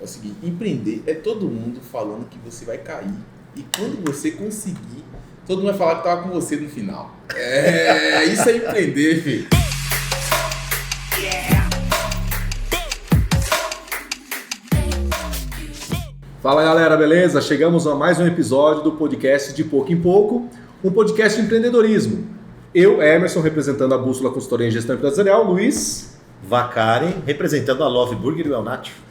É o seguinte, empreender é todo mundo falando que você vai cair. E quando você conseguir, todo mundo vai falar que tava com você no final. Isso é empreender, filho. Fala galera, beleza? Chegamos a mais um episódio do podcast De Pouco em Pouco, um podcast de empreendedorismo. Eu, Emerson, representando a Bússola Consultoria em Gestão Empresarial, Luiz Vacari, representando a Love Burger e o El Nacho.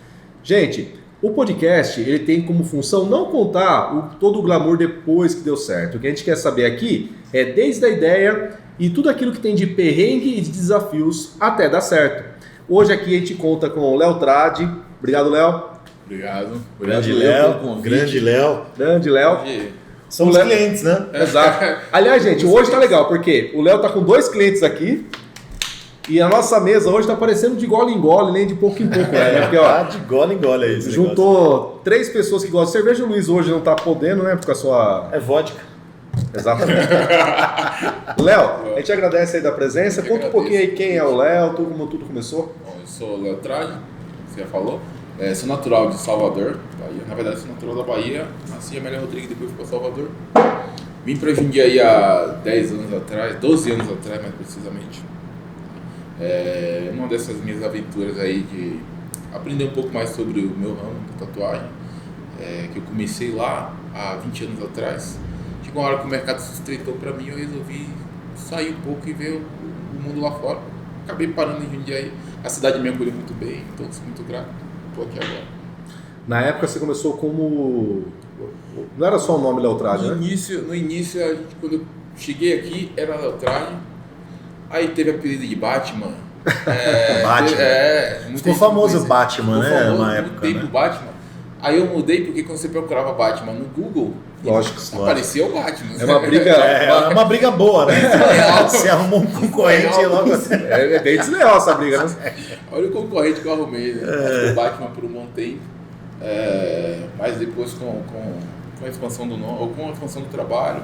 Gente, o podcast ele tem como função não contar todo o glamour depois que deu certo. O que a gente quer saber aqui é desde a ideia e tudo aquilo que tem de perrengue e de desafios até dar certo. Hoje aqui a gente conta com o Léo Tradi. Obrigado, Léo. Obrigado. Grande Léo. Grande Léo. São os clientes, né? Exato. Aliás, gente, hoje tá legal, porque o Léo tá com 2 clientes aqui e a nossa mesa hoje tá parecendo de gole em gole, nem de pouco em pouco, né? Porque, ó, De gole em gole é isso. juntou 3 pessoas que gostam de cerveja. O Luiz hoje não tá podendo, né? Porque a sua... É vodka. Exatamente. Léo, a gente agradece aí da presença. Conta um pouquinho aí quem é o Léo, como tudo começou. Bom, eu sou o Léo Tradi, você já falou. Sou natural de Salvador, Bahia. Na verdade, sou natural da Bahia. Nasci em Amélia Rodrigues, depois fui para Salvador. Vim para Jundiaí há 10 anos atrás, 12 anos atrás, mais precisamente. Uma dessas minhas aventuras aí de aprender um pouco mais sobre o meu ramo de tatuagem, que eu comecei lá há 20 anos atrás. Chegou uma hora que o mercado se estreitou para mim, eu resolvi sair um pouco e ver o mundo lá fora. Acabei parando em Jundiaí. A cidade me acolheu muito bem, então sou muito grato. Estou aqui agora. Na época você começou como... Não era só o nome Léo Tradi, né? No início, quando eu cheguei aqui, era Léo Tradi. Aí teve a apelido de Batman. Batman. Ficou famoso o Batman, né? Uma época, mudei pro Batman. Aí eu mudei porque quando você procurava Batman no Google, aparecia o Batman. É uma briga... É uma briga boa, né? Você arrumou um concorrente e logo assim. É bem desleal essa briga, né? Olha o concorrente que eu arrumei, né? O Batman por um bom tempo. Mas depois com a expansão do nome, ou com a expansão do trabalho,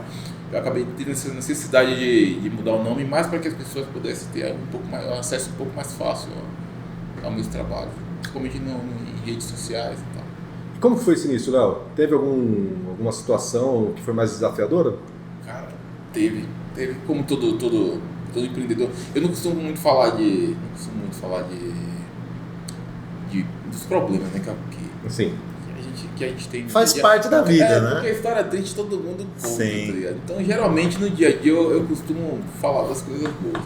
eu acabei tendo essa necessidade de mudar o nome, mais para que as pessoas pudessem ter um acesso um pouco mais fácil ao meu trabalho, principalmente em redes sociais e tal. E como foi esse início, Léo? Teve alguma situação que foi mais desafiadora? Cara, teve como todo empreendedor. Eu não costumo muito falar dos problemas, né, Sim. que a gente tem. Faz parte da vida, né? Porque a história triste todo mundo conta, Sim. tá ligado? Então, geralmente, no dia a dia, eu costumo falar das coisas boas.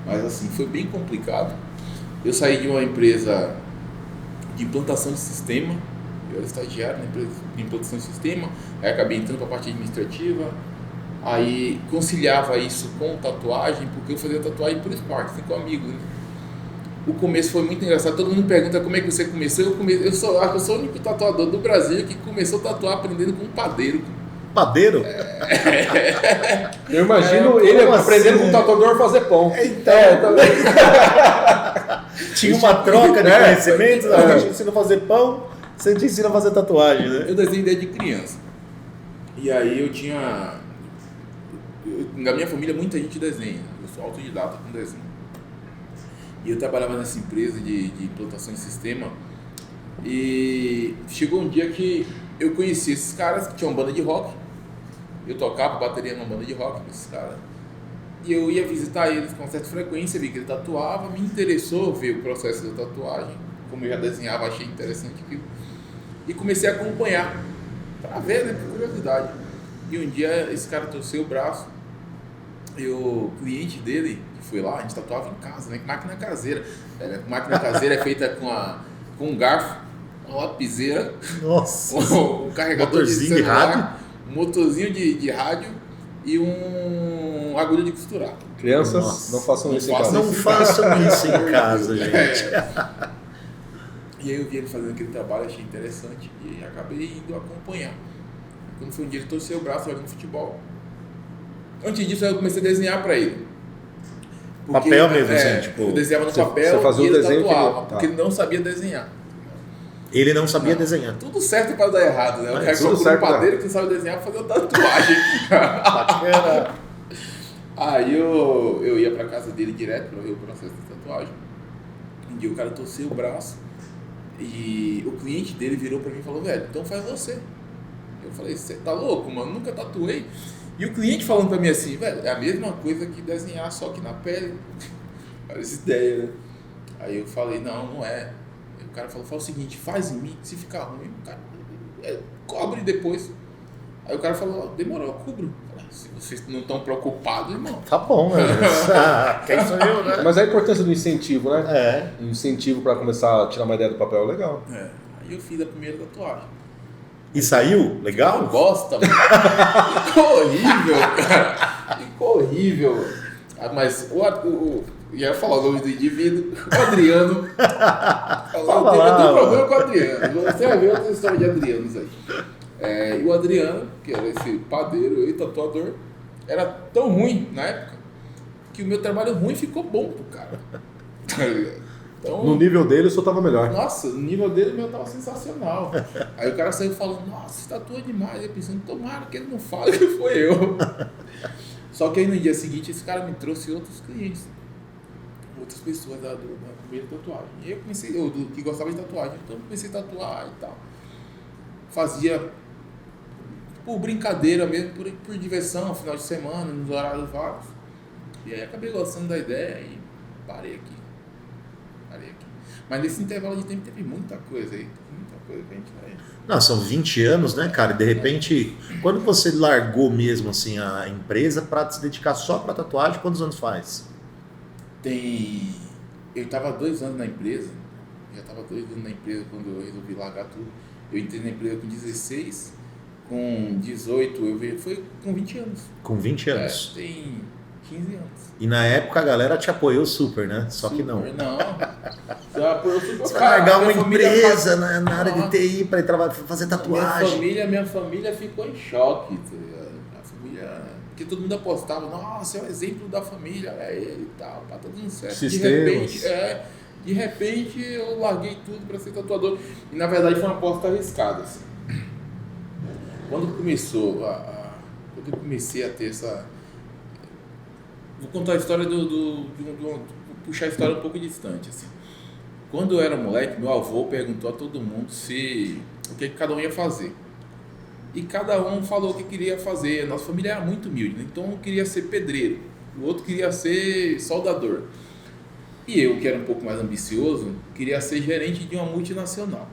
Mas, assim, foi bem complicado. Eu saí de uma empresa de implantação de sistema. Eu era estagiário na empresa de implantação de sistema. Aí, acabei entrando para a parte administrativa. Aí, conciliava isso com tatuagem, porque eu fazia tatuagem por esporte, assim, com amigos, né? O começo foi muito engraçado, todo mundo pergunta como é que você começou. Eu sou o único tatuador do Brasil que começou a tatuar aprendendo com um padeiro. Padeiro? Eu imagino ele aprendendo com o tatuador a fazer pão. Tinha uma troca de conhecimentos, a gente ensina a fazer pão, você te ensina a fazer tatuagem, né? Eu desenho desde criança. E aí na minha família muita gente desenha, eu sou autodidata com desenho. E eu trabalhava nessa empresa de implantação de sistema e chegou um dia que eu conheci esses caras que tinham uma banda de rock. Eu tocava bateria numa banda de rock com esses caras. E eu ia visitar eles com certa frequência, vi que ele tatuava, me interessou ver o processo da tatuagem. Como eu já desenhava, achei interessante aquilo. E comecei a acompanhar, para ver, né, por curiosidade. E um dia esse cara torceu o braço e o cliente dele, que foi lá, a gente tatuava em casa, né? Máquina caseira. Máquina caseira é feita com um garfo, uma lapiseira, Nossa. um carregador Motorzinho de celular, de rádio. um motorzinho de rádio e um agulha de costurar. Crianças, Nossa. não façam isso em casa. Não façam isso em casa, gente. E aí eu vi ele fazendo aquele trabalho, achei interessante e acabei indo acompanhar. Quando foi um dia ele torceu o braço jogando futebol. Antes disso eu comecei a desenhar para ele. Papel mesmo, assim, tipo... Eu desenhava no papel você fazia e o ele desenho tatuava, que... porque ele não sabia desenhar. Ele não sabia desenhar. Tudo certo para dar errado, né? O cara tudo procura certo um padeiro que não sabe desenhar para fazer uma tatuagem. Bacana. Aí eu ia pra casa dele direto para ver o processo de tatuagem. Um dia o cara torceu o braço E o cliente dele virou pra mim e falou, velho, então faz você. Eu falei, você tá louco, mano? Nunca tatuei. E o cliente falando pra mim assim, velho, é a mesma coisa que desenhar só que na pele. Parece ideia, né? Aí eu falei, não é. Aí o cara falou, faz o seguinte, faz em mim, se ficar ruim, o cara cobre depois. Aí o cara falou, demorou, eu cubro. Eu falei, se vocês não estão preocupados, irmão. Tá bom, né? Quem sou eu, né? Mas a importância do incentivo, né? É. Um incentivo pra começar a tirar uma ideia do papel é legal. Aí eu fiz a primeira tatuagem. E saiu? Legal? Não gosta, mano. Ficou horrível, cara. Ficou horrível. Mas ia falar o nome do indivíduo, o Adriano. Eu tenho problema com o Adriano. Você vai ver outra história de Adrianos aí. E o Adriano, que era esse padeiro e tatuador, era tão ruim na época que o meu trabalho ruim ficou bom pro cara. Então, No nível dele, o senhor tava melhor. nossa, o nível dele meu tava sensacional. Aí o cara saiu falando, nossa, você tatua demais. Eu pensando, tomara que ele não fale que foi eu. Só que aí no dia seguinte esse cara me trouxe outros clientes, outras pessoas da primeira tatuagem. E eu comecei, que gostava de tatuagem, então eu comecei a tatuar e tal. Fazia por brincadeira mesmo, por diversão, final de semana, nos horários vagos. E aí acabei gostando da ideia e parei aqui. Mas nesse intervalo de tempo teve muita coisa aí. Muita coisa que a gente vai... Não, são 20 anos, né, cara? E de repente, quando você largou mesmo assim a empresa para se dedicar só para tatuagem, quantos anos faz? Eu estava 2 anos na empresa. Já estava 2 anos na empresa quando eu resolvi largar tudo. Eu entrei na empresa com 16, com 18 foi com 20 anos. Com 20 anos. Tem 15 anos. E na época a galera te apoiou super, né? Só que não. Não. Já apoiou super. Você vai largar uma empresa na área de TI para ir fazer tatuagem. Minha família ficou em choque. Tá ligado? A família... Porque todo mundo apostava, nossa, é o exemplo da família, é ele e tal, tá tudo certo. Sistemas. De repente eu larguei tudo para ser tatuador. E na verdade foi uma aposta arriscada. Assim. Quando eu comecei a ter essa... Vou contar a história puxar a história um pouco distante. Assim. Quando eu era moleque, meu avô perguntou a todo mundo o que cada um ia fazer. E cada um falou o que queria fazer. Nossa família era muito humilde, né? Então um queria ser pedreiro, o outro queria ser soldador. E eu, que era um pouco mais ambicioso, queria ser gerente de uma multinacional.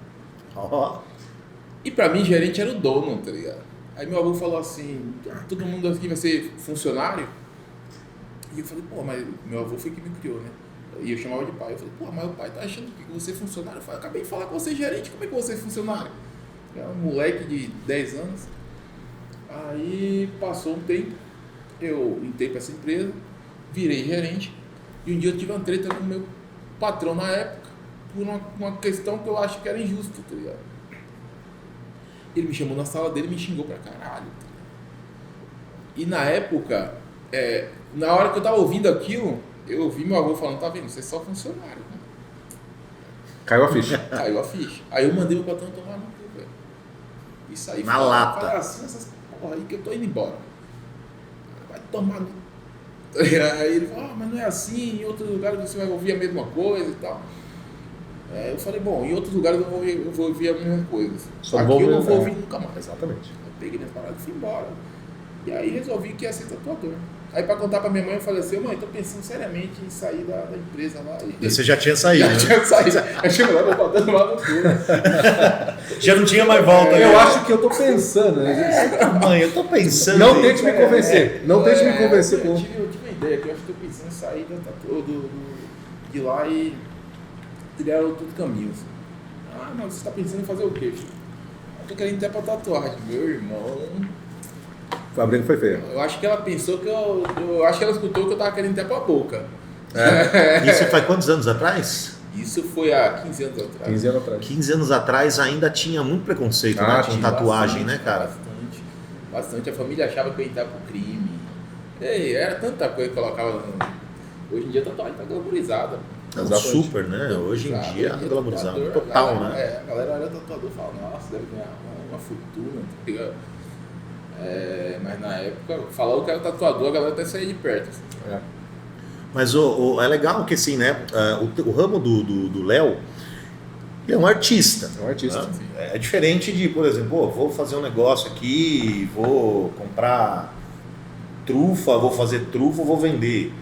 E pra mim, gerente era o dono, tá ligado? Aí meu avô falou assim, todo mundo aqui vai ser funcionário? E eu falei, pô, mas meu avô foi que me criou, né? E eu chamava de pai. Eu falei, pô, mas o pai tá achando que você é funcionário? Eu falei, acabei de falar que você é gerente, como é que você é funcionário? Eu era um moleque de 10 anos. Aí passou um tempo, eu entrei para essa empresa, virei gerente. E um dia eu tive uma treta com o meu patrão na época, por uma questão que eu acho que era injusta, tá ligado? Ele me chamou na sala dele e me xingou pra caralho. E na época, na hora que eu tava ouvindo aquilo, eu ouvi meu avô falando, tá vendo, você é só funcionário, né? Caiu a ficha. Caiu a ficha. Aí eu mandei o patrão tomar no cu, velho. E saí na lata. Falei assim, essas porra aí que eu tô indo embora. Vai tomar no... Aí ele falou, mas não é assim, em outros lugares você vai ouvir a mesma coisa e tal. Eu falei, bom, em outros lugares eu vou ouvir a mesma coisa. Aqui eu não vou ouvir nunca mais. Exatamente. Eu peguei minhas paradas e fui embora. E aí resolvi que ia ser tatuador. Aí pra contar pra minha mãe, eu falei assim, mãe, tô pensando seriamente em sair da empresa lá. E você já tinha saído, já tinha saído. Aí chegou lá, vou botando lá no cu. Já não tinha mais volta. Eu acho que eu tô pensando, né? Mãe, eu tô pensando. Não tente me convencer. Não tente me convencer. Eu tive uma ideia, que eu acho que tô pensando em sair de lá e trilhar outros caminhos. Ah, mas você tá pensando em fazer o quê, filho? Eu tô querendo ir até pra tatuagem. Meu irmão... A briga foi feia. Eu acho que ela pensou que eu acho que ela escutou que eu tava querendo ir até pra boca. Isso faz quantos anos atrás? Isso foi há 15 anos atrás. 15 anos atrás. 15 anos atrás ainda tinha muito preconceito, né? Com tatuagem, bastante, né, cara? Bastante. A família achava que eu ia entrar pro crime. Era tanta coisa que colocava. Hoje em dia a tatuagem tá glamorizada. Super, né? Hoje em dia é glamorizado. Total, né? A galera olha tatuador e fala, nossa, deve ganhar uma fortuna, tá ligado? Mas na época, falar o cara tatuador, a galera até saía de perto. Assim. Mas é legal que assim, né? O ramo do Léo, Ele é um artista. É um artista. É diferente de, por exemplo, pô, vou fazer um negócio aqui, vou comprar trufa, vou fazer trufa, vou vender.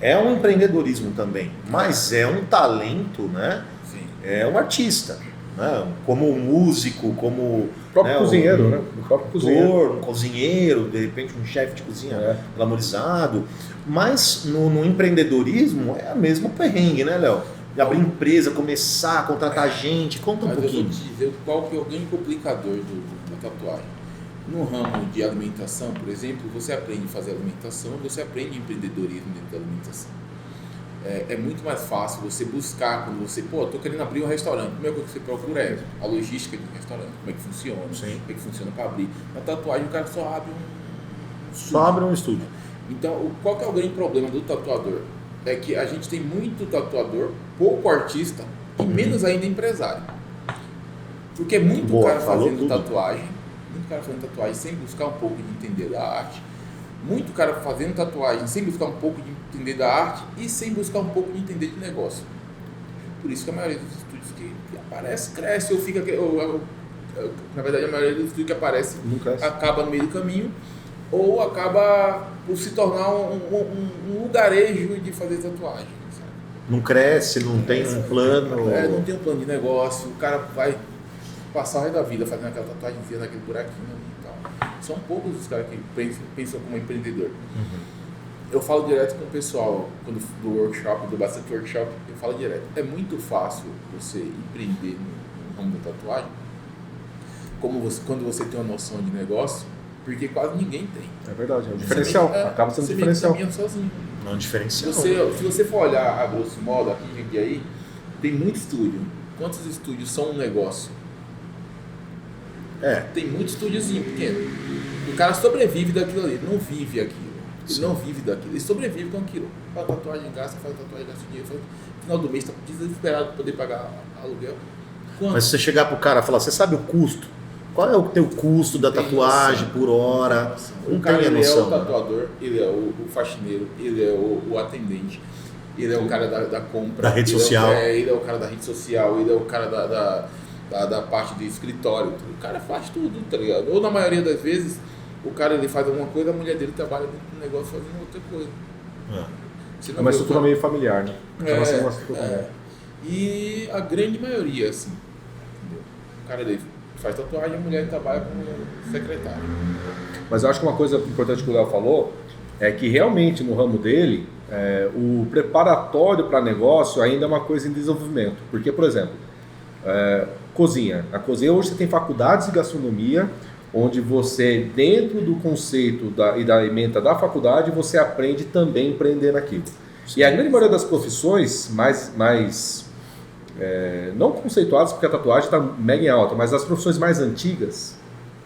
É um empreendedorismo também, mas é um talento, né? Sim. É um artista, né? Como um músico, como O próprio cozinheiro, né? O próprio cozinheiro. um cozinheiro, de repente um chefe de cozinha glamorizado. Mas no empreendedorismo é a mesma perrengue, né, Léo? De abrir empresa, começar a contratar gente, conta um Mas pouquinho. eu vou te dizer qual que é o grande complicador da tatuagem. No ramo de alimentação, por exemplo, você aprende a fazer alimentação, você aprende empreendedorismo dentro da alimentação. É muito mais fácil você buscar, quando você, tô querendo abrir um restaurante, como é que você procura a logística de um restaurante, como é que funciona, Sim. como é que funciona para abrir. Na tatuagem o cara só abre um estúdio. Só abre um estúdio. Então, qual que é o grande problema do tatuador? É que a gente tem muito tatuador, pouco artista e menos ainda empresário. Porque é muito Boa, cara falou fazendo tudo. tatuagem, muito cara fazendo tatuagem sem buscar um pouco de entender da arte, muito cara fazendo tatuagem sem buscar um pouco de entender da arte e sem buscar um pouco de entender de negócio. Por isso que a maioria dos estúdios que aparece, cresce ou fica... na verdade, a maioria dos estúdios que aparece acaba no meio do caminho ou acaba por se tornar um lugarejo de fazer tatuagem. Sabe? Não cresce, não tem um plano. Não tem um plano de negócio, o cara vai passar o resto da vida fazendo aquela tatuagem, enfiando aquele buraquinho ali e tal. São poucos os caras que pensam como empreendedor. Eu falo direto com o pessoal do workshop, do Bastante Workshop, eu falo direto. É muito fácil você empreender no ramo da tatuagem, quando você tem uma noção de negócio, porque quase ninguém tem. É verdade, é um diferencial. Acaba sendo um diferencial. Você sozinho. Não é um diferencial. Se você for olhar a grosso modo aqui e aí, tem muito estúdio. Quantos estúdios são um negócio? Tem muito estúdiozinho pequeno. O cara sobrevive daquilo ali, ele não vive aquilo. Ele não vive daquilo, ele sobrevive com aquilo. Faz tatuagem, gasta dinheiro, no final do mês está desesperado para poder pagar aluguel. Mas se você chegar pro cara e falar, você sabe o custo? Qual é o teu custo da tatuagem por hora? O cara ele é o tatuador, ele é o faxineiro, ele é o atendente, ele é o cara da compra. Da rede social. Ele é o cara da rede social, ele é o cara da parte de escritório. O cara faz tudo, tá ligado? Ou na maioria das vezes, o cara ele faz alguma coisa, a mulher dele trabalha dentro do negócio fazendo outra coisa. É uma estrutura meio familiar, né? E a grande maioria, assim, entendeu? O cara ele faz tatuagem, a mulher trabalha como secretária. Mas eu acho que uma coisa importante que o Léo falou é que realmente no ramo dele, o preparatório para negócio ainda é uma coisa em desenvolvimento. Porque, por exemplo, cozinha. A cozinha hoje você tem faculdades de gastronomia, onde você, dentro do conceito e da ementa da faculdade, você aprende também a empreender naquilo. Sim. E a grande maioria das profissões mais não conceituadas, porque a tatuagem está mega em alta, mas as profissões mais antigas,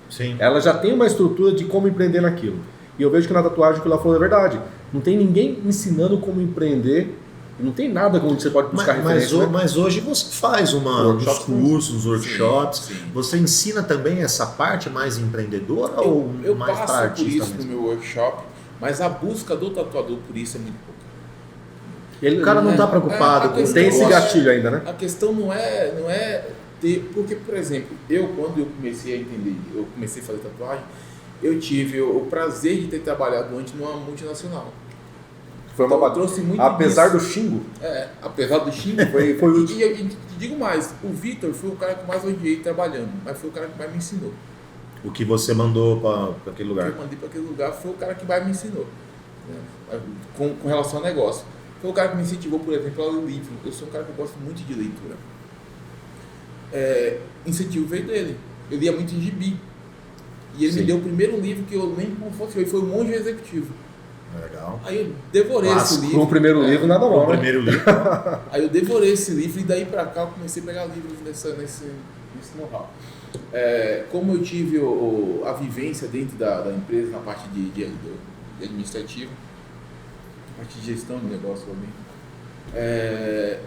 sim, ela já tem uma estrutura de como empreender naquilo. E eu vejo que na tatuagem o que ela falou é verdade. Não tem ninguém ensinando como empreender. Não tem nada onde você pode buscar referência. Mas hoje você faz uns cursos, workshops. Sim. Você ensina também essa parte mais empreendedora ou mais para artista? Eu passo por isso no meu workshop, mas a busca do tatuador por isso é muito pouca. O cara não está preocupado com tem esse gatilho ainda, né? A questão não é ter... Porque, por exemplo, quando eu comecei a entender, eu comecei a fazer tatuagem, eu tive o prazer de ter trabalhado antes numa multinacional. Trouxe muito apesar disso. Do xingo? Apesar do xingo, foi e eu te digo mais, o Vitor foi o cara que mais odiei trabalhando, mas foi o cara que mais me ensinou. O que você mandou para aquele lugar? O que eu mandei para aquele lugar foi o cara que mais me ensinou, né? Com relação ao negócio. Foi o cara que me incentivou, por exemplo, a ler livro. Eu sou um cara que gosto muito de leitura. Incentivo veio dele. Eu lia muito em gibi. E ele me deu o primeiro livro que eu lembro como fosse, foi O Monge Executivo. Legal. Aí eu devorei esse livro. Com o primeiro livro, nada bom. Primeiro livro. Aí eu devorei esse livro e daí pra cá eu comecei a pegar livros nesse know-how. Como eu tive a vivência dentro da empresa, na parte de administrativa, na parte de gestão do negócio também,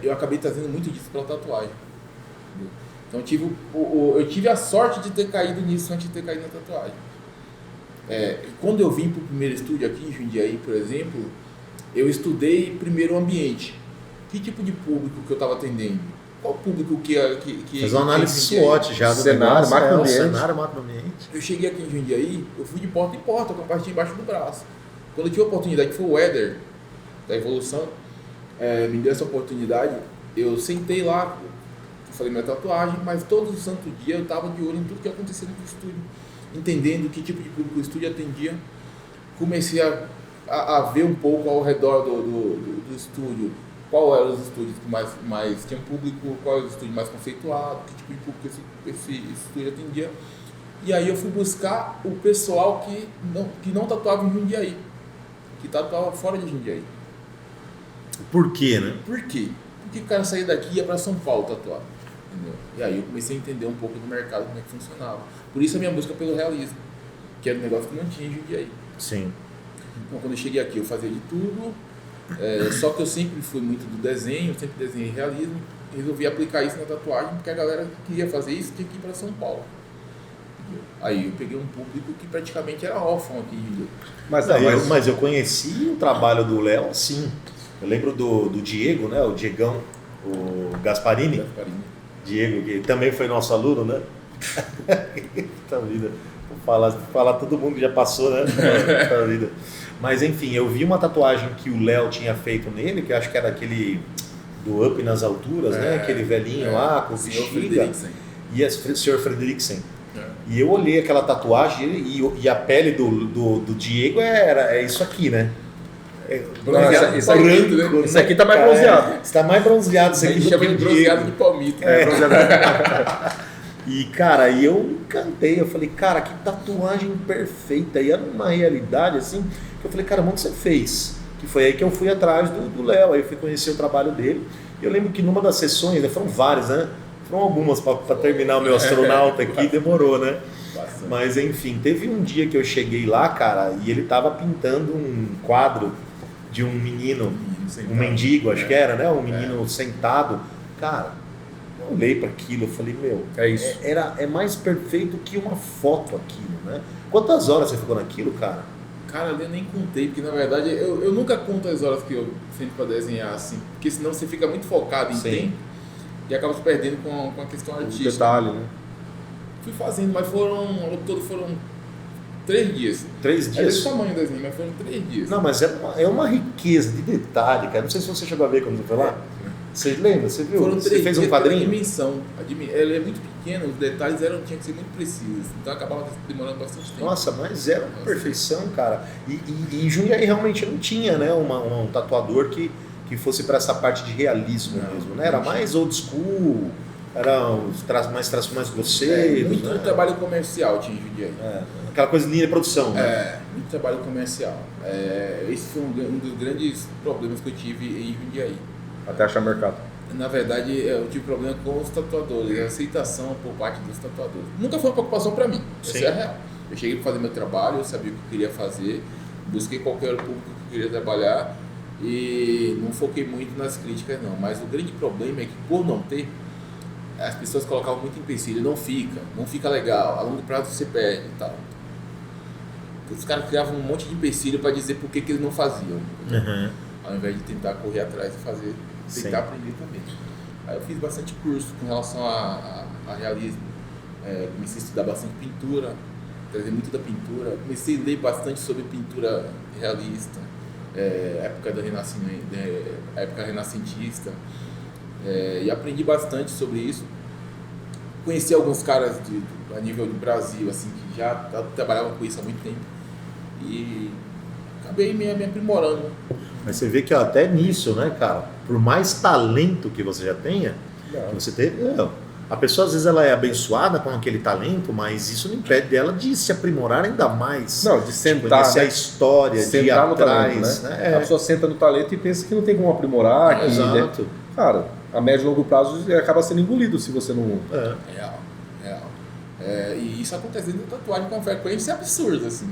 eu acabei trazendo muito disso pela tatuagem. Entendeu? Então eu tive a sorte de ter caído nisso antes de ter caído na tatuagem. Quando eu vim para o primeiro estúdio aqui em Jundiaí, por exemplo, eu estudei primeiro o ambiente. Que tipo de público que eu estava atendendo? qual o público que Fez uma análise que Jundiaí? SWOT já do Cenário, negócio, macroambiente. o cenário, macroambiente. Eu cheguei aqui em Jundiaí, eu fui de porta em porta, com a parte embaixo do braço. Quando eu tive a oportunidade, que foi o Éder, da Evolução, me deu essa oportunidade, eu sentei lá, falei minha tatuagem, mas todo santo dia eu estava de olho em tudo que acontecia no estúdio, entendendo que tipo de público o estúdio atendia. Comecei a ver um pouco ao redor do estúdio, qual eram os estúdios que mais tinham público, qual era o estúdio mais conceituado, que tipo de público esse estúdio atendia. E aí eu fui buscar o pessoal que não tatuava em Jundiaí, que tatuava fora de Jundiaí. Por quê, né? Por quê? Porque o cara saía daqui e ia para São Paulo tatuar. Entendeu? E aí eu comecei a entender um pouco do mercado, como é que funcionava. Por isso a minha busca pelo realismo, que era um negócio que não tinha em Jundiaí. Sim. Então quando eu cheguei aqui eu fazia de tudo, só que eu sempre fui muito do desenho, eu sempre desenhei realismo, e resolvi aplicar isso na tatuagem, porque a galera que queria fazer isso tinha que ir para São Paulo. Entendeu? Aí eu peguei um público que praticamente era órfão aqui em Jundiaí. Mas eu conheci o trabalho do Léo, sim. Eu lembro do Diego, né? O Diegão, o Gasparini. Diego, que também foi nosso aluno, né? Puta vida. Vou falar todo mundo que já passou, né? Puta vida. Mas enfim, eu vi uma tatuagem que o Léo tinha feito nele, que eu acho que era aquele do Up nas Alturas, né? Aquele velhinho lá, com bexiga. E o Sr. Frederiksen. E eu olhei aquela tatuagem e a pele do Diego é isso aqui, né? Esse aqui tá mais bronzeado. Está mais bronzeado. Isso aqui chama de bronzeado de palmito. E cara, eu encantei. Eu falei, cara, que tatuagem perfeita. E era uma realidade assim, que eu falei, cara, onde você fez? Que foi aí que eu fui atrás do Léo. Aí eu fui conhecer o trabalho dele. E eu lembro que numa das sessões, né, foram várias, né? Foram algumas para terminar o meu astronauta aqui, demorou, né? Bastante. Mas enfim, teve um dia que eu cheguei lá, cara, e ele tava pintando um quadro de um menino, um mendigo, acho que era, né? Um menino sentado. Cara, eu olhei para aquilo, eu falei, meu, é isso. É mais perfeito que uma foto aquilo, né? Quantas horas você ficou naquilo, cara? Cara, eu nem contei, porque na verdade eu nunca conto as horas que eu sinto para desenhar assim, porque senão você fica muito focado em tempo e acaba se perdendo com a questão artística. Detalhe, né? Fui fazendo, mas ao todo foram 3 dias. 3 dias? É desse tamanho o desenho, mas foram 3 dias. Não, mas é uma riqueza de detalhe, cara. Não sei se você chegou a ver quando você foi lá. Você lembra? Você viu? Foram 3 você fez dias um quadrinho? pela dimensão. Ela é muito pequena, os detalhes tinham que ser muito precisos. Então acabava demorando bastante tempo. Nossa, mas era uma perfeição, cara. E Jundiaí realmente não tinha, né, um tatuador que fosse para essa parte de realismo mesmo, né? Era mais old school, era mais traços mais grosseiros. Muito né? trabalho comercial tinha em Jundiaí. Aquela coisa de linha de produção, né? Muito trabalho comercial. Esse foi um dos grandes problemas que eu tive em Jundiaí. Até achar mercado. Na verdade, eu tive problema com os tatuadores, a aceitação por parte dos tatuadores. Nunca foi uma preocupação para mim, essa é a real. Eu cheguei para fazer meu trabalho, eu sabia o que eu queria fazer, busquei qualquer público que eu queria trabalhar e não foquei muito nas críticas não. Mas o grande problema é que por não ter, as pessoas colocavam muito empecilho, não fica legal, a longo prazo você perde e tal. Os caras criavam um monte de empecilho para dizer por que eles não faziam. Ao invés de tentar correr atrás e fazer, tentar aprender também. Aí eu fiz bastante curso com relação a realismo, comecei a estudar bastante pintura, trazer muito da pintura, comecei a ler bastante sobre pintura realista, época renascentista, e aprendi bastante sobre isso. Conheci alguns caras a nível do Brasil, assim, que já trabalhavam com isso há muito tempo e acabei me aprimorando. Mas você vê que até nisso, né, cara, por mais talento que você já tenha, que você teve, a pessoa às vezes ela é abençoada com aquele talento, mas isso não impede dela de se aprimorar ainda mais. Não, de sentar, conhecer a história, de ir atrás. Talento, né? A pessoa senta no talento e pensa que não tem como aprimorar. Exato. Cara, a médio e longo prazo acaba sendo engolido se você não... Real. E isso acontece dentro da tatuagem com uma frequência absurda, assim.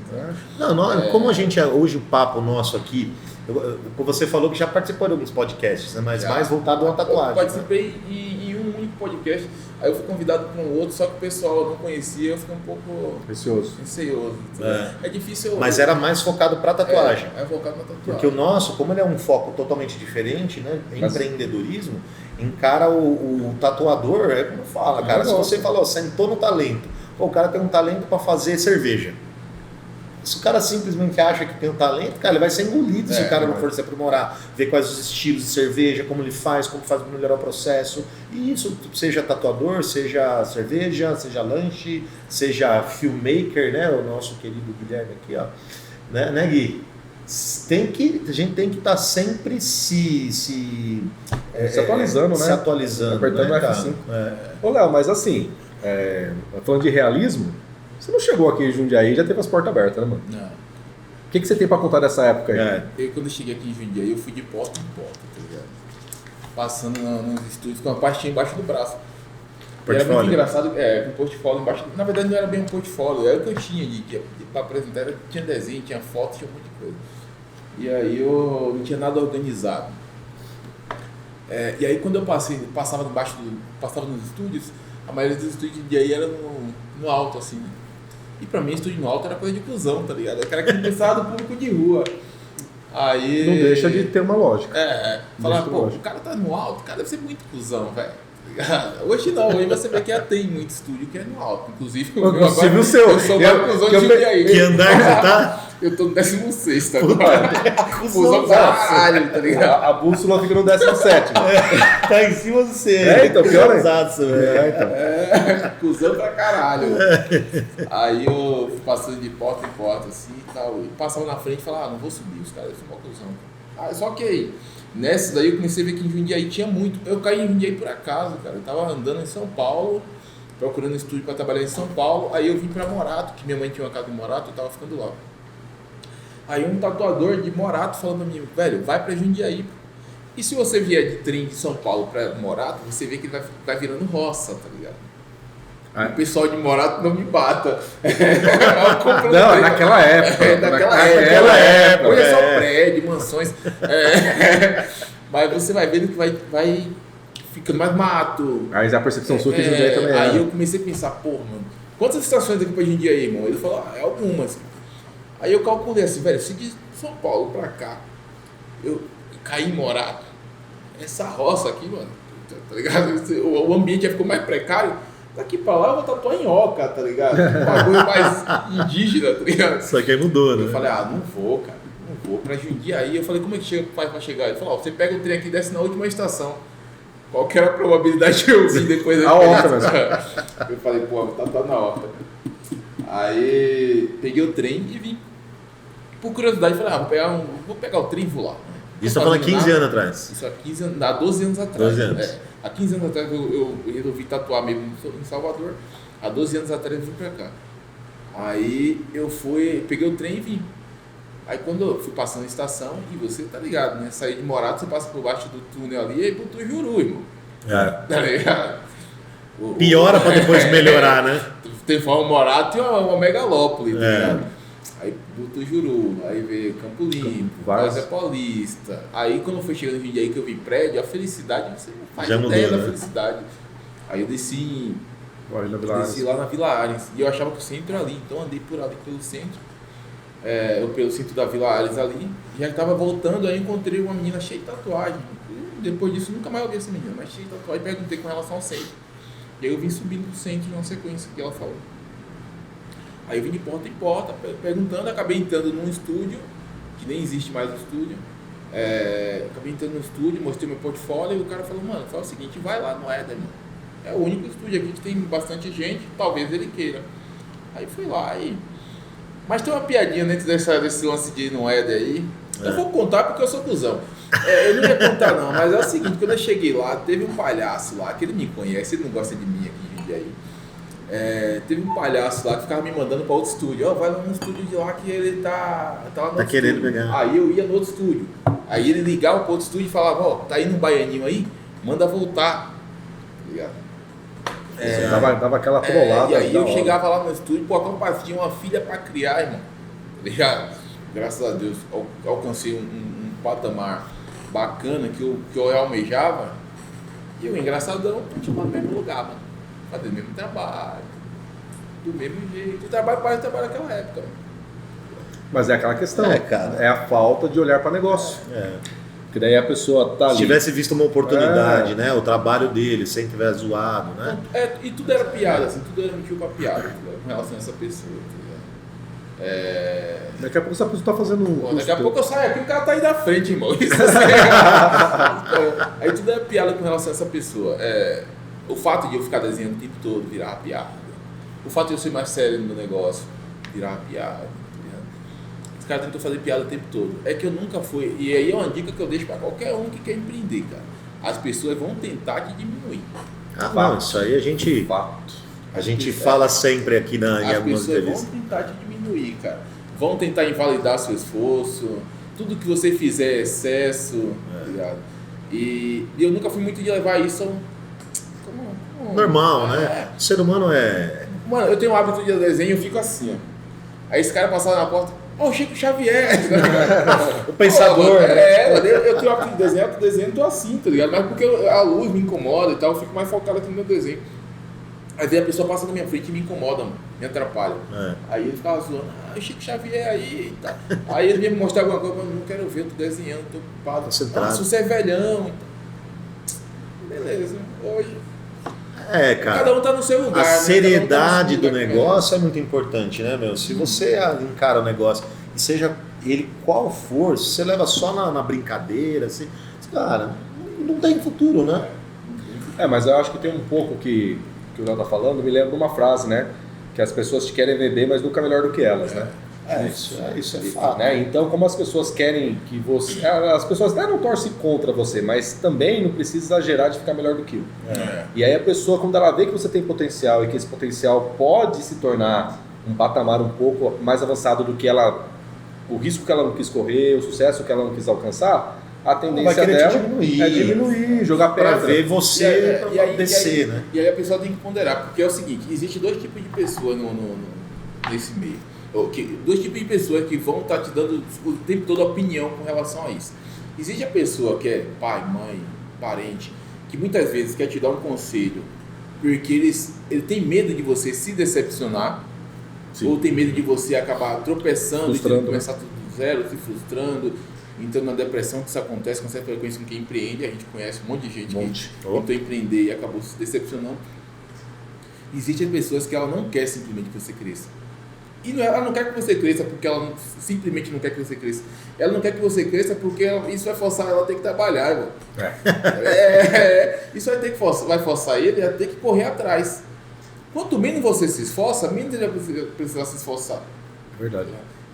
Como a gente, hoje o papo nosso aqui, você falou que já participou de alguns podcasts, né? Mas mais voltado a uma tatuagem. Eu participei em um único podcast. Aí eu fui convidado para um outro, só que o pessoal não conhecia, eu fiquei um pouco Receoso. É difícil. Mas era mais focado para tatuagem. É focado na tatuagem. Porque o nosso, como ele é um foco totalmente diferente, né? Empreendedorismo, encara o tatuador, é como fala, cara. Se você falou, sentou no talento, pô, o cara tem um talento para fazer cerveja. Se o cara simplesmente acha que tem um talento, cara, ele vai ser engolido se o cara não for se aprimorar, ver quais os estilos de cerveja, como ele faz, como faz para melhorar o processo. E isso, seja tatuador, seja cerveja, seja lanche, seja filmmaker, né? O nosso querido Guilherme aqui, ó. Né, Gui? A gente tem que estar sempre se atualizando, né? Se atualizando. Apertando né, o F5. Ô, Léo, mas assim, falando de realismo, você não chegou aqui em Jundiaí e já teve as portas abertas, né, mano? Não. O que você tem pra contar dessa época aí? Eu, quando eu cheguei aqui em Jundiaí, eu fui de porta em porta, tá ligado? Passando nos estúdios com uma pastinha embaixo do braço. Era muito engraçado, com um portfólio embaixo. Na verdade, não era bem um portfólio, era o que eu tinha pra apresentar. Tinha desenho, tinha foto, tinha um monte de coisa. E aí eu não tinha nada organizado. E aí quando eu passava nos estúdios, a maioria dos estúdios de aí era no alto, assim, né? E pra mim, estúdio no alto era coisa de cuzão, tá ligado? Eu quero que pensava do público de rua. Aí... Não deixa de ter uma lógica. Falar, pô, o cara tá no alto, o cara deve ser muito cuzão, velho. Hoje não, hoje você vê que já tem muito estúdio que é no alto. Inclusive, o seu. Eu sou mais cuzão de Jundiaí. Que andar que você tá? Eu tô no 16º agora. Cuzão pra caralho, tá ligado? A bússola fica no 17º. Tá em cima do C. Então, pior é. Cuzão pra caralho. Aí eu fui passando de porta em porta, assim e tal. E passava na frente e falava, não vou subir, os caras são mó cuzão. Só que aí, nessa daí eu comecei a ver que em Jundiaí tinha muito. Eu caí em Jundiaí por acaso, cara. Eu tava andando em São Paulo, procurando um estúdio pra trabalhar em São Paulo. Aí eu vim pra Morato, que minha mãe tinha uma casa em Morato, eu tava ficando lá. Aí um tatuador de Morato falou pra mim, velho, vai pra Jundiaí. E se você vier de trem de São Paulo pra Morato, você vê que ele vai virando roça, tá ligado? O pessoal de Morato não me bata. Não, naquela época. Naquela época. Hoje é só prédio, mansões. Mas você vai vendo que vai ficando mais mato. Aí a percepção sua que Jundiaí também é. Aí eu comecei a pensar, pô, mano, quantas estações aqui pra Jundiaí, irmão? Ele falou, algumas. Aí eu calculei assim, velho, se de São Paulo pra cá, eu caí em Morato, essa roça aqui, mano, tá ligado? O ambiente já ficou mais precário. Daqui pra lá eu vou tatuar em Oca, tá ligado? Um bagulho mais indígena, tá ligado? Só que aí mudou, né? Eu falei, não vou, cara, não vou. Pra Jundiaí, eu falei, como é que faz pra chegar? Ele falou, você pega o trem aqui e desce na última estação. Qual que era a probabilidade de eu vir depois da Oca, mesmo. Eu falei, pô, vou tatuar na Oca. Aí peguei o trem e vim. Por curiosidade, falei, vou pegar o trem e vou lá. Isso tá falando 15 anos atrás? Isso há 12 anos atrás. 12 anos. Há 15 anos atrás eu resolvi tatuar mesmo em Salvador. Há 12 anos atrás eu vim pra cá. Aí eu peguei o trem e vim. Aí quando eu fui passando a estação, e você tá ligado, né? Saí de Morato, você passa por baixo do túnel ali e aí pro Tujuru, irmão. Tá ligado? Piora pra depois melhorar, né? Tem forma Morato e uma megalópole, tá ligado? Aí do Tujuru, aí veio Campo Limpo, Vaza Paulista. Aí quando foi chegando no vídeo aí que eu vi prédio, a felicidade, você não faz ideia da felicidade. Aí eu desci lá na Vila Ares. E eu achava que o centro era ali, então andei por ali pelo centro. Pelo centro da Vila Ares ali. Já estava voltando, aí encontrei uma menina cheia de tatuagem. E depois disso nunca mais ouvi essa menina, mas cheia de tatuagem. Perguntei com relação ao centro. E aí eu vim subindo do centro numa sequência que ela falou. Aí eu vim de porta em porta, perguntando, acabei entrando num estúdio, que nem existe mais o estúdio. Acabei entrando no estúdio, mostrei meu portfólio e o cara falou, mano, fala o seguinte, vai lá no Éder, mano. É o único estúdio aqui que tem bastante gente, talvez ele queira. Aí fui lá e... Mas tem uma piadinha dentro desse lance de ir no Éder aí. Eu vou contar porque eu sou cuzão. Eu não ia contar não, mas é o seguinte, quando eu cheguei lá, teve um palhaço lá, que ele me conhece, ele não gosta de mim aqui em Jundiaí. Teve um palhaço lá que ficava me mandando para outro estúdio. Vai lá no estúdio de lá que ele tá lá no outro querendo estúdio. pegar. Aí eu ia no outro estúdio. Aí ele ligava para outro estúdio e falava, tá indo um baianinho aí? Manda voltar. Tá ligado? Dava aquela trollada. E aí eu chegava lá no estúdio, rapaz, tinha uma filha para criar, irmão. Tá ligado? Graças a Deus, alcancei um patamar bacana que eu almejava. E o engraçado, eu não continuava no mesmo lugar, mano. fazer o mesmo trabalho, do mesmo jeito. O trabalho parece trabalho naquela época. Mas é aquela questão, cara. é a falta de olhar para negócio. Porque daí a pessoa tá ali. Se tivesse visto uma oportunidade, né? O trabalho dele, sem tiver zoado, né? E tudo era piada, assim, tudo era motivo pra piada, com relação a essa pessoa. Daqui a pouco essa pessoa tá fazendo um. Daqui a pouco eu saio aqui e o cara tá aí da frente, irmão. Isso assim, aí tudo é piada com relação a essa pessoa. O fato de eu ficar desenhando o tempo todo virar piada. O fato de eu ser mais sério no negócio virar piada. Os caras tentam fazer piada o tempo todo. É que eu nunca fui. E aí é uma dica que eu deixo pra qualquer um que quer empreender, cara. As pessoas vão tentar te diminuir. Não, isso aí a gente fala sempre aqui em algumas As pessoas vezes. vão tentar te diminuir, cara. Vão tentar invalidar seu esforço. Tudo que você fizer é excesso, tá ligado? E eu nunca fui muito de levar isso como normal, né? O ser humano é... Mano, eu tenho um hábito de desenho e eu fico assim, ó. Aí esse cara passava na porta, Chico Xavier, tá ligado? O pensador, né? Eu tenho o hábito de desenhar, eu tô assim, tá ligado? Mas porque a luz me incomoda e tal, eu fico mais focado aqui no meu desenho. Aí vem a pessoa passa na minha frente e me incomoda, mano, me atrapalha. Aí ele ficava zoando, Chico Xavier aí e tal. Aí ele vinha me mostrar alguma coisa, mas não quero ver, eu tô desenhando, tô ocupado. Se você é velhão, então. Beleza, hoje. Cara. Cada um tá no seu lugar. A seriedade do negócio é muito importante, né, meu? Se você encara o negócio, e seja ele qual for, se você leva só na brincadeira, assim, cara, não tem futuro, né? Mas eu acho que tem um pouco que o Léo tá falando, me lembra de uma frase, né? Que as pessoas te querem vender, mas nunca melhor do que elas, né? Isso é fato. Né? Então, como as pessoas querem que você... As pessoas não torcem contra você, mas também não precisa exagerar de ficar melhor do que eu. E aí a pessoa, quando ela vê que você tem potencial e que esse potencial pode se tornar um patamar um pouco mais avançado do que ela... O risco que ela não quis correr, o sucesso que ela não quis alcançar, a tendência dela é diminuir, jogar pedra. Pra ver você descer, né? E aí a pessoa tem que ponderar, porque é o seguinte, existe dois tipos de pessoas nesse meio. Dois tipos de pessoas que vão estar te dando o tempo todo opinião com relação a isso. Existe a pessoa que é pai, mãe, parente, que muitas vezes quer te dar um conselho, porque ele tem medo de você se decepcionar, ou tem medo de você acabar tropeçando e ter que começar tudo do zero, se frustrando, entrando na depressão, que isso acontece com certa frequência com quem empreende. A gente conhece um monte de gente que tentou empreender e acabou se decepcionando. Existem pessoas que ela não quer simplesmente que você cresça. E ela não quer que você cresça porque ela simplesmente não quer que você cresça. Ela não quer que você cresça porque isso vai forçar ela a ter que trabalhar, irmão. Isso vai forçar ele a ter que correr atrás. Quanto menos você se esforça, menos ele vai precisar se esforçar. Verdade.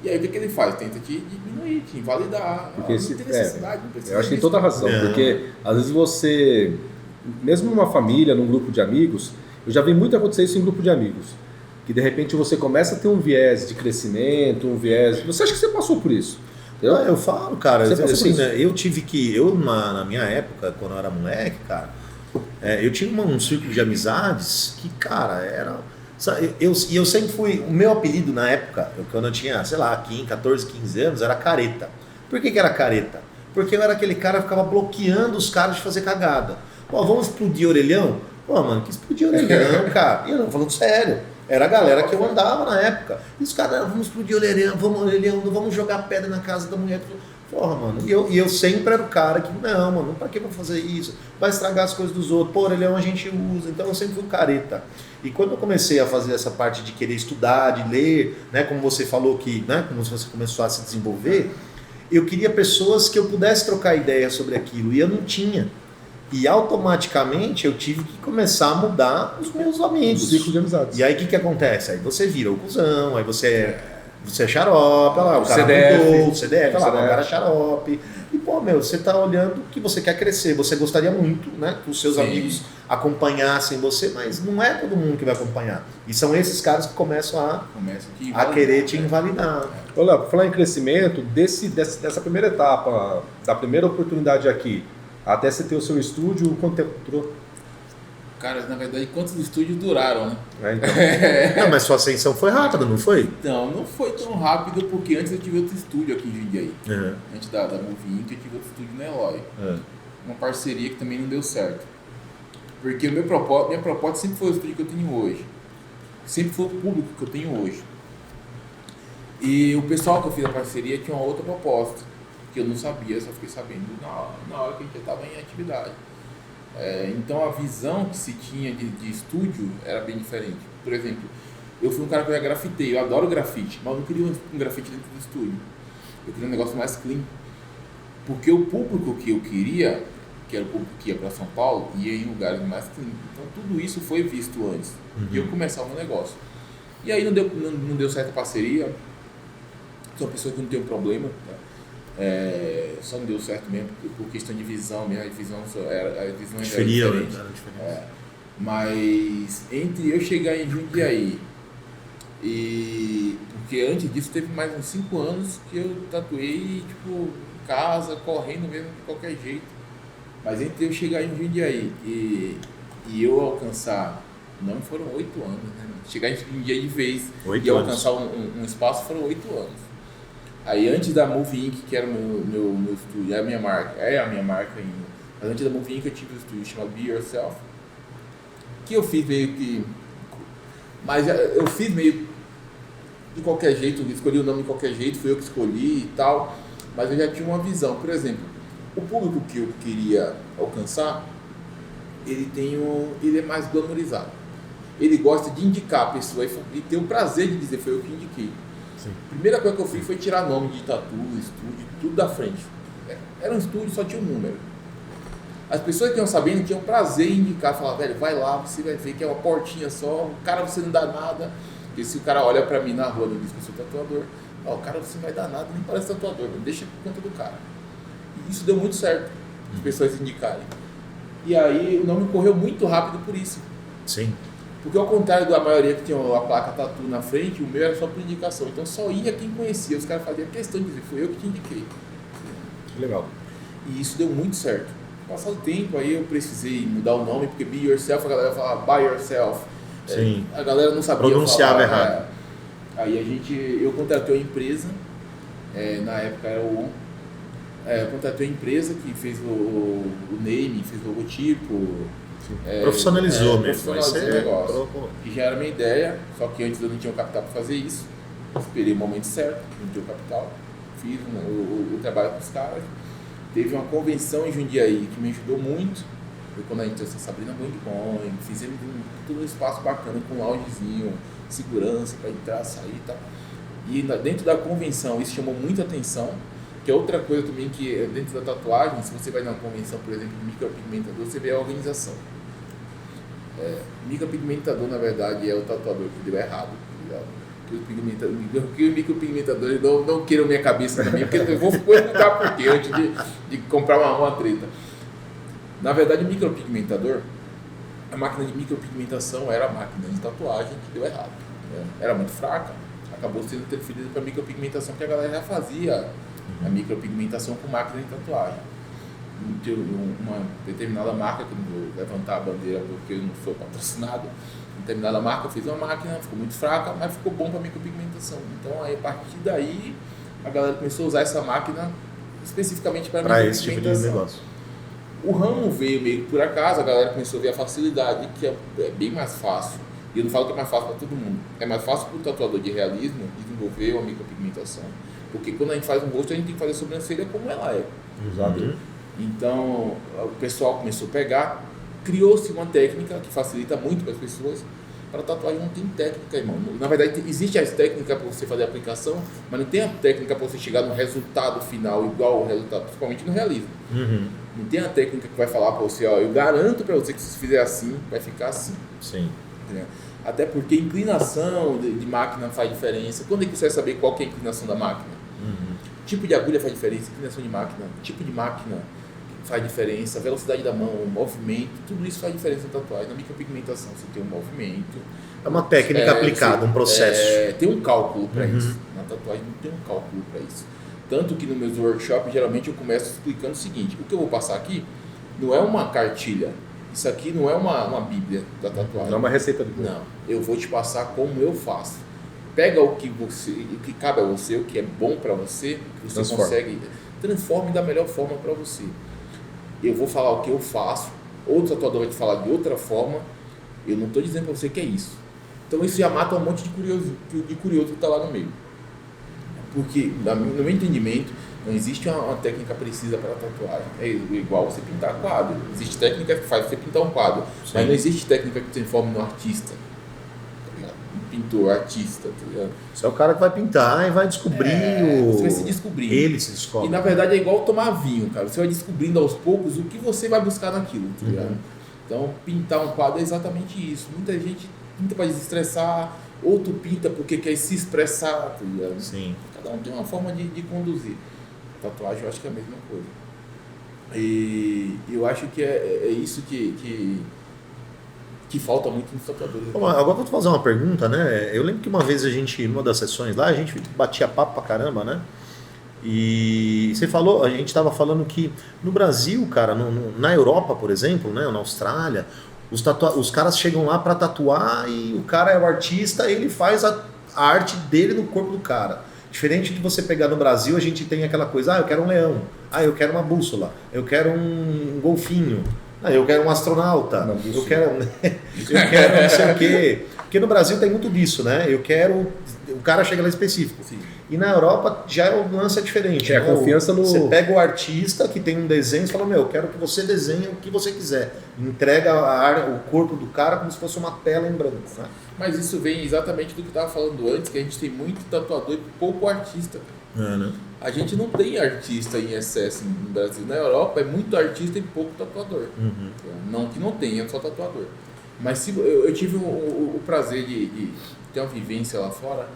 E aí o que ele faz? Tenta te diminuir, te invalidar. Porque não tem necessidade, não precisa. Eu acho que tem toda a razão, porque às vezes você, mesmo numa família, num grupo de amigos, eu já vi muito acontecer isso em grupo de amigos. Que de repente você começa a ter um viés de crescimento, um viés... Você acha que você passou por isso? Eu falo, cara, assim, né, eu na minha época, quando eu era moleque, cara, eu tinha um círculo de amizades que, cara, era... eu sempre fui... O meu apelido na época, quando eu tinha, sei lá, 14, 15 anos, era careta. Por que era careta? Porque eu era aquele cara que ficava bloqueando os caras de fazer cagada. Vamos explodir orelhão? Mano, que explodir orelhão, cara? E eu não, falando sério. Era a galera que eu andava na época. E os caras, vamos explodir orelhão, vamos jogar pedra na casa da mulher. Porra, mano. E eu sempre era o cara que, não, mano, pra que eu vou fazer isso? Vai estragar as coisas dos outros. Pô, orelhão a gente usa. Então eu sempre fui careta. E quando eu comecei a fazer essa parte de querer estudar, de ler, né, como você falou que, né, como você começou a se desenvolver, eu queria pessoas que eu pudesse trocar ideia sobre aquilo. E eu não tinha. E automaticamente eu tive que começar a mudar os meus amigos. O ciclo de amizades. E aí o que acontece? Aí você vira o cuzão, aí você é xarope, olha lá, o cara mudou, o CDF, olha lá, o cara é xarope. E pô, você tá olhando que você quer crescer, você gostaria muito, né, que os seus amigos acompanhassem você, mas não é todo mundo que vai acompanhar. E são esses caras que começam a querer te invalidar. Olha, para falar em crescimento, dessa primeira etapa, da primeira oportunidade aqui, até você ter o seu estúdio, quanto tempo durou? Cara, na verdade, quantos estúdios duraram, né? Então. Não, mas sua ascensão foi rápida, não foi? Então, não foi tão rápido, porque antes eu tive outro estúdio aqui em Jundiaí. Antes da Movie Inc, eu tive outro estúdio no Eloy. Uma parceria que também não deu certo. Porque minha proposta sempre foi o estúdio que eu tenho hoje. Sempre foi o público que eu tenho hoje. E o pessoal que eu fiz a parceria tinha uma outra proposta, que eu não sabia, só fiquei sabendo na hora que a gente estava em atividade. Então a visão que se tinha de estúdio era bem diferente. Por exemplo, eu fui um cara que eu grafitei, eu adoro grafite, mas eu não queria um grafite dentro do estúdio. Eu queria um negócio mais clean. Porque o público que eu queria, que era o público que ia para São Paulo, ia em lugares mais clean. Então tudo isso foi visto antes de eu começar o meu negócio. E aí não deu certo a parceria. Sou uma pessoa que não tem um problema, tá? Só não deu certo mesmo por questão de visão, minha visão era diferente. Mas entre eu chegar em Jundiaí porque antes disso teve mais uns 5 anos que eu tatuei tipo em casa, correndo mesmo de qualquer jeito. Mas entre eu chegar em Jundiaí e eu alcançar, não foram 8 anos, né? Chegar em Jundiaí de vez e alcançar um espaço foram 8 anos. Aí antes da Move Inc., que era o meu estúdio, é a minha marca ainda, mas antes da Move Inc. eu tive um estúdio chamado Be Yourself, que eu fiz meio que, mas eu fiz meio de qualquer jeito, escolhi o nome de qualquer jeito, fui eu que escolhi e tal, mas eu já tinha uma visão. Por exemplo, o público que eu queria alcançar, ele é mais glamorizado, ele gosta de indicar a pessoa e ter o prazer de dizer foi eu que indiquei. Sim. A primeira coisa que eu fiz foi tirar nome de tatu, estúdio, tudo da frente. Era um estúdio, só tinha um número. As pessoas que iam sabendo tinham prazer em indicar, falar, velho, vai lá, você vai ver que é uma portinha só, o cara você não dá nada. Porque se o cara olha pra mim na rua e diz que eu sou tatuador, o cara você não vai dar nada, nem parece tatuador, deixa por conta do cara. E isso deu muito certo, as pessoas indicarem. E aí o nome correu muito rápido por isso. Sim. Porque ao contrário da maioria que tinha a placa tatu na frente, o meu era só por indicação. Então só ia quem conhecia. Os caras faziam questão de dizer, foi eu que te indiquei. Legal. E isso deu muito certo. Passado o tempo, aí eu precisei mudar o nome, porque Be Yourself, a galera falava By Yourself. Sim. A galera não sabia pronunciava falar, errado. Aí eu contratei uma empresa, na época era o eu contratei uma empresa que fez o name, fez o logotipo. Profissionalizou mesmo. Profissionalizou o negócio. Que já era minha ideia, só que antes eu não tinha o capital para fazer isso. Esperei o momento certo, não tinha o capital. Fiz o trabalho com os caras. Teve uma convenção em Jundiaí que me ajudou muito. Foi quando a gente trouxe a Sabrina Boing, fizemos todo um espaço bacana com loungezinho, segurança para entrar, sair e tal. E dentro da convenção isso chamou muita atenção. Que é outra coisa também que dentro da tatuagem, se você vai numa convenção, por exemplo, de micropigmentador, você vê a organização. Micropigmentador, na verdade, é o tatuador que deu errado. Que o micropigmentador não queiram minha cabeça também, porque eu vou perguntar por quê antes de comprar uma treta. Na verdade, o micropigmentador, a máquina de micropigmentação era a máquina de tatuagem que deu errado. Era muito fraca, acabou sendo interferida para a micropigmentação, porque a galera já fazia a micropigmentação com máquina de tatuagem. Uma determinada marca, que eu não vou levantar a bandeira porque eu não sou patrocinado, determinada marca fez uma máquina, ficou muito fraca, mas ficou bom para micropigmentação. Então, aí, a partir daí, a galera começou a usar essa máquina especificamente para esse tipo de negócio. O ramo veio meio que por acaso, a galera começou a ver a facilidade, que é bem mais fácil. E eu não falo que é mais fácil para todo mundo. É mais fácil para o tatuador de realismo desenvolver uma micropigmentação. Porque quando a gente faz um rosto, a gente tem que fazer a sobrancelha como ela é. Exato. Então, o pessoal começou a pegar, criou-se uma técnica que facilita muito para as pessoas. Para tatuagem não tem técnica, irmão. Na verdade, existe as técnicas para você fazer a aplicação, mas não tem a técnica para você chegar no resultado final igual ao resultado, principalmente no realismo. Não tem a técnica que vai falar para você, eu garanto para você que se fizer assim, vai ficar assim. Sim. Até porque inclinação de máquina faz diferença. Quando é que você vai saber qual que é a inclinação da máquina? Tipo de agulha faz diferença, inclinação de máquina, tipo de máquina faz diferença, velocidade da mão, movimento, tudo isso faz diferença na tatuagem. Na micropigmentação você tem um movimento. É uma técnica aplicada, um processo. Tem um cálculo para isso. Na tatuagem não tem um cálculo para isso. Tanto que nos meus workshops, geralmente eu começo explicando o seguinte: o que eu vou passar aqui não é uma cartilha, isso aqui não é uma bíblia da tatuagem. Não é uma receita de bolo. Não, eu vou te passar como eu faço. Pega o que cabe a você, o que é bom para você, que você consegue, transforme da melhor forma para você. Eu vou falar o que eu faço, outro tatuador vai te falar de outra forma. Eu não estou dizendo para você que é isso. Então isso já mata um monte de curioso que está lá no meio. Porque, no meu entendimento, não existe uma técnica precisa para tatuagem. É igual você pintar quadro. Existe técnica que faz você pintar um quadro, mas não existe técnica que transforme no artista. Um pintor, artista, tá ligado? Você é o cara que vai pintar e vai descobrir Você vai se descobrindo. Ele se descobre. E na verdade é igual tomar vinho, cara. Você vai descobrindo aos poucos o que você vai buscar naquilo, tá ligado? Então, pintar um quadro é exatamente isso. Muita gente pinta para desestressar, outro pinta porque quer se expressar, tá ligado? Sim. Cada um tem uma forma de conduzir. Tatuagem eu acho que é a mesma coisa. E eu acho que é isso que falta muito nos tatuadores. Bom, agora eu vou te fazer uma pergunta, né? Eu lembro que uma vez numa das sessões lá, a gente batia papo pra caramba, né? E você falou, a gente estava falando que no Brasil, cara, na Europa, por exemplo, né, na Austrália, os caras chegam lá para tatuar e o cara é o artista, ele faz a arte dele no corpo do cara. Diferente de você pegar no Brasil, a gente tem aquela coisa, eu quero um leão, eu quero uma bússola, eu quero um golfinho, eu quero um astronauta, eu quero não sei o quê. Porque no Brasil tem muito disso, né? O cara chega lá específico. Sim. E na Europa já o lance é diferente. A confiança no... Você pega o artista que tem um desenho e fala, eu quero que você desenhe o que você quiser. Entrega o corpo do cara como se fosse uma tela em branco. Né? Mas isso vem exatamente do que eu estava falando antes, que a gente tem muito tatuador e pouco artista. Né? A gente não tem artista em excesso no Brasil. Na Europa é muito artista e pouco tatuador. Não que não tenha, só tatuador. Mas eu tive o prazer de ter uma vivência lá fora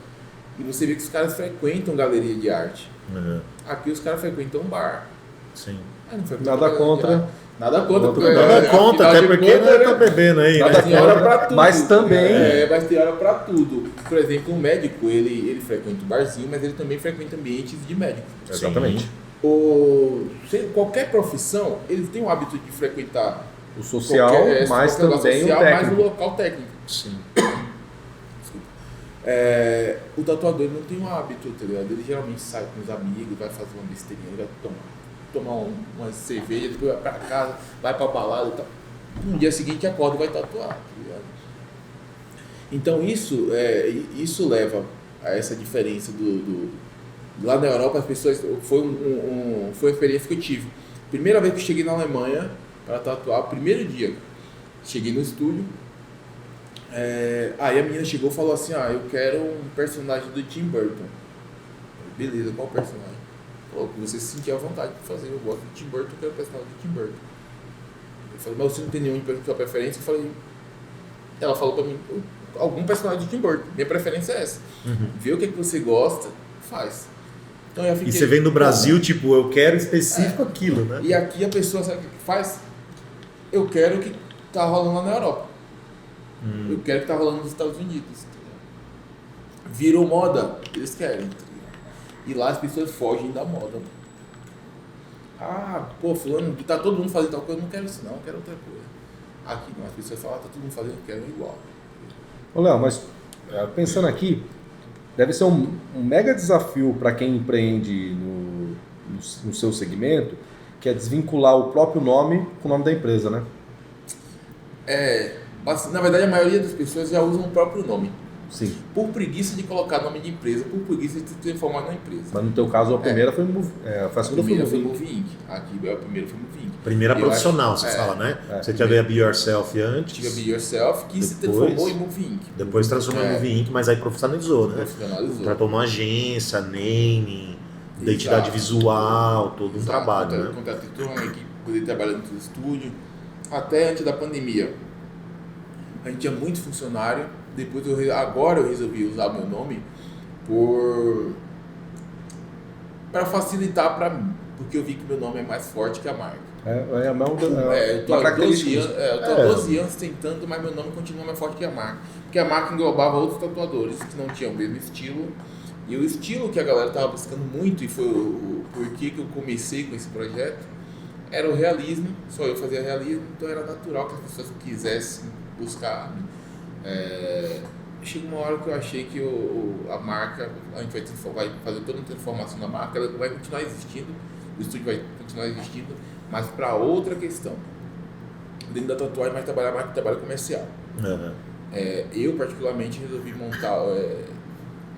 e você vê que os caras frequentam galeria de arte. Aqui os caras frequentam bar. Sim. Nada contra. Nada contra. Nada contra, até porque não tá bebendo aí. Mas tem hora pra tudo. Mas também... mas tem hora pra tudo. Por exemplo, um médico, ele frequenta o barzinho, mas ele também frequenta ambientes de médico. Exatamente. Qualquer profissão, ele tem o hábito de frequentar o social, mas também social, o técnico. mais o local técnico. Sim. O tatuador não tem um hábito, tá ligado? Ele geralmente sai com os amigos, vai fazer uma besteirinha, vai tomar uma cerveja, depois vai pra casa, vai pra balada e tal. No dia seguinte acorda e vai tatuar, tá ligado? Então isso leva a essa diferença lá na Europa as pessoas, foi uma experiência que eu tive. Primeira vez que eu cheguei na Alemanha para tatuar, primeiro dia, cheguei no estúdio, aí a menina chegou e falou assim, eu quero um personagem do Tim Burton. Beleza, qual personagem? Falou que você se sentir à vontade de fazer, eu gosto do Tim Burton, eu quero o personagem do Tim Burton. Eu falei, mas você não tem nenhum de sua preferência? Eu falei, ela falou pra mim, algum personagem do Tim Burton, minha preferência é essa. Vê o que você gosta, faz. Então, eu fiquei, e você vem do Brasil, tipo, eu quero específico aquilo, né? E aqui a pessoa sabe o que faz? Eu quero o que tá rolando lá na Europa. Eu quero o que tá rolando nos Estados Unidos. Virou moda, eles querem. E lá as pessoas fogem da moda. Fulano, tá todo mundo fazendo tal coisa, eu não quero isso não, eu quero outra coisa. Aqui não, as pessoas falam, tá todo mundo fazendo, eu quero igual. Ô Léo, mas pensando aqui, deve ser um mega desafio para quem empreende no seu segmento, que é desvincular o próprio nome com o nome da empresa, né? Na verdade, a maioria das pessoas já usam o próprio nome. Sim. Por preguiça de colocar nome de empresa, por preguiça de se transformar na empresa. Mas no teu caso, a primeira foi a segunda foi Move Inc. Aqui a primeira foi Move Inc. Primeira profissional, você fala, né? Você teve a Be Yourself antes. Tive a Be Yourself, que se transformou em Move Inc. Depois transformou em Move Inc., mas aí profissionalizou, né? Profissionalizou. Tratou uma agência, naming, identidade visual, todo um trabalho, né? Contratei toda uma equipe, poder trabalhar no estúdio. Até antes da pandemia, a gente tinha muito funcionário. Depois agora eu resolvi usar meu nome para facilitar para mim, porque eu vi que meu nome é mais forte que a marca. Eu tô há 12 anos tentando, mas meu nome continua mais forte que a marca, porque a marca englobava outros tatuadores que não tinham o mesmo estilo, e o estilo que a galera estava buscando muito, e foi o porquê que eu comecei com esse projeto, era o realismo. Só eu fazia realismo, então era natural que as pessoas quisessem buscar. Chega uma hora que eu achei que a marca, a gente vai fazer toda uma transformação da marca, ela vai continuar existindo, o estúdio vai continuar existindo, mas para outra questão. dentro da tatuagem, mas trabalhar mais que trabalho comercial. Eu, particularmente, resolvi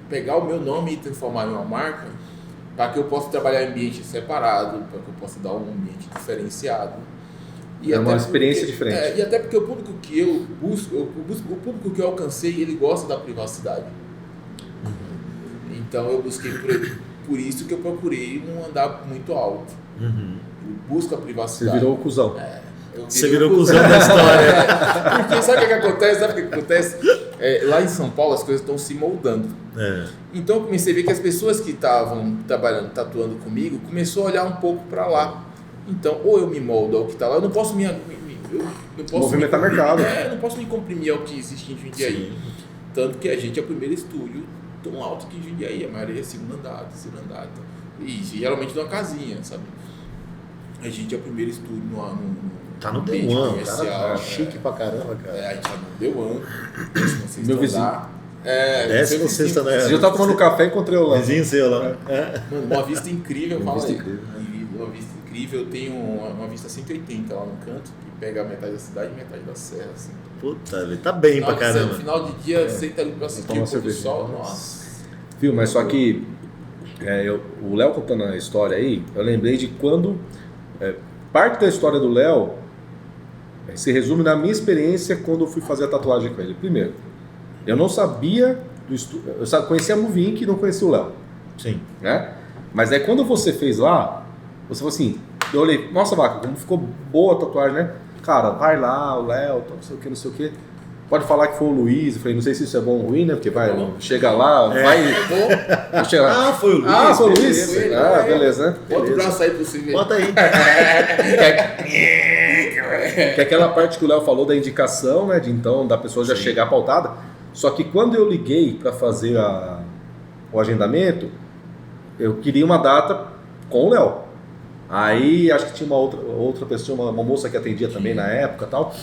pegar o meu nome e transformar em uma marca para que eu possa trabalhar em ambiente separado, para que eu possa dar um ambiente diferenciado. É uma experiência diferente. E até porque o público que eu busco, o público que eu alcancei, ele gosta da privacidade. Então eu busquei por isso que eu procurei um andar muito alto. Eu busco a privacidade. Você virou o cuzão. Você virou o cuzão da história. Porque sabe o que acontece? Lá em São Paulo as coisas estão se moldando. Então eu comecei a ver que as pessoas que estavam trabalhando, tatuando comigo, começou a olhar um pouco para lá. Então, ou eu me moldo ao que está lá, eu não posso movimentar mercado. Eu não posso me comprimir ao que existe em Jundiaí. Tanto que a gente é o primeiro estúdio tão alto que em Jundiaí, a maioria é segundo andar, terceiro andar. Então, e geralmente numa casinha, sabe? A gente é o primeiro estúdio Tá no ambiente Day One, comercial, cara. Chique pra caramba, cara. a gente tá no Day One. Meu vizinho. Décimo sexto andar. Eu tava tomando café e encontrei o lá. Vizinho seu lá. Mano, uma vista incrível, Uma fala vista aí. incrível. Uma vista incrível. Eu tenho uma vista 180 lá no canto, que pega metade da cidade e metade da serra, assim. Puta, ele tá bem pra caramba. Final de dia, senta ali pra assistir o pôr do sol, nossa. Viu, mas só que o Léo contando a história aí, eu lembrei de quando parte da história do Léo se resume na minha experiência quando eu fui fazer a tatuagem com ele. Primeiro, eu não sabia do estúdio, eu conhecia a Movink e não conhecia o Léo. Sim. Né? Mas aí quando você fez lá, você falou assim, eu olhei, nossa vaca, como ficou boa a tatuagem, né? Cara, vai lá, o Léo, não sei o que. Pode falar que foi o Luiz. Eu falei, não sei se isso é bom ou ruim, né? Porque chega lá, vai. Chega lá. Foi o Luiz. Foi o Luiz. Beleza. Beleza, né? Bota o braço aí pra você ver. Bota aí. Que é aquela parte que o Léo falou da indicação, né? De então, da pessoa já chegar pautada. Só que quando eu liguei para fazer o agendamento, eu queria uma data com o Léo. Aí acho que tinha uma outra pessoa, uma moça que atendia também na época e tal.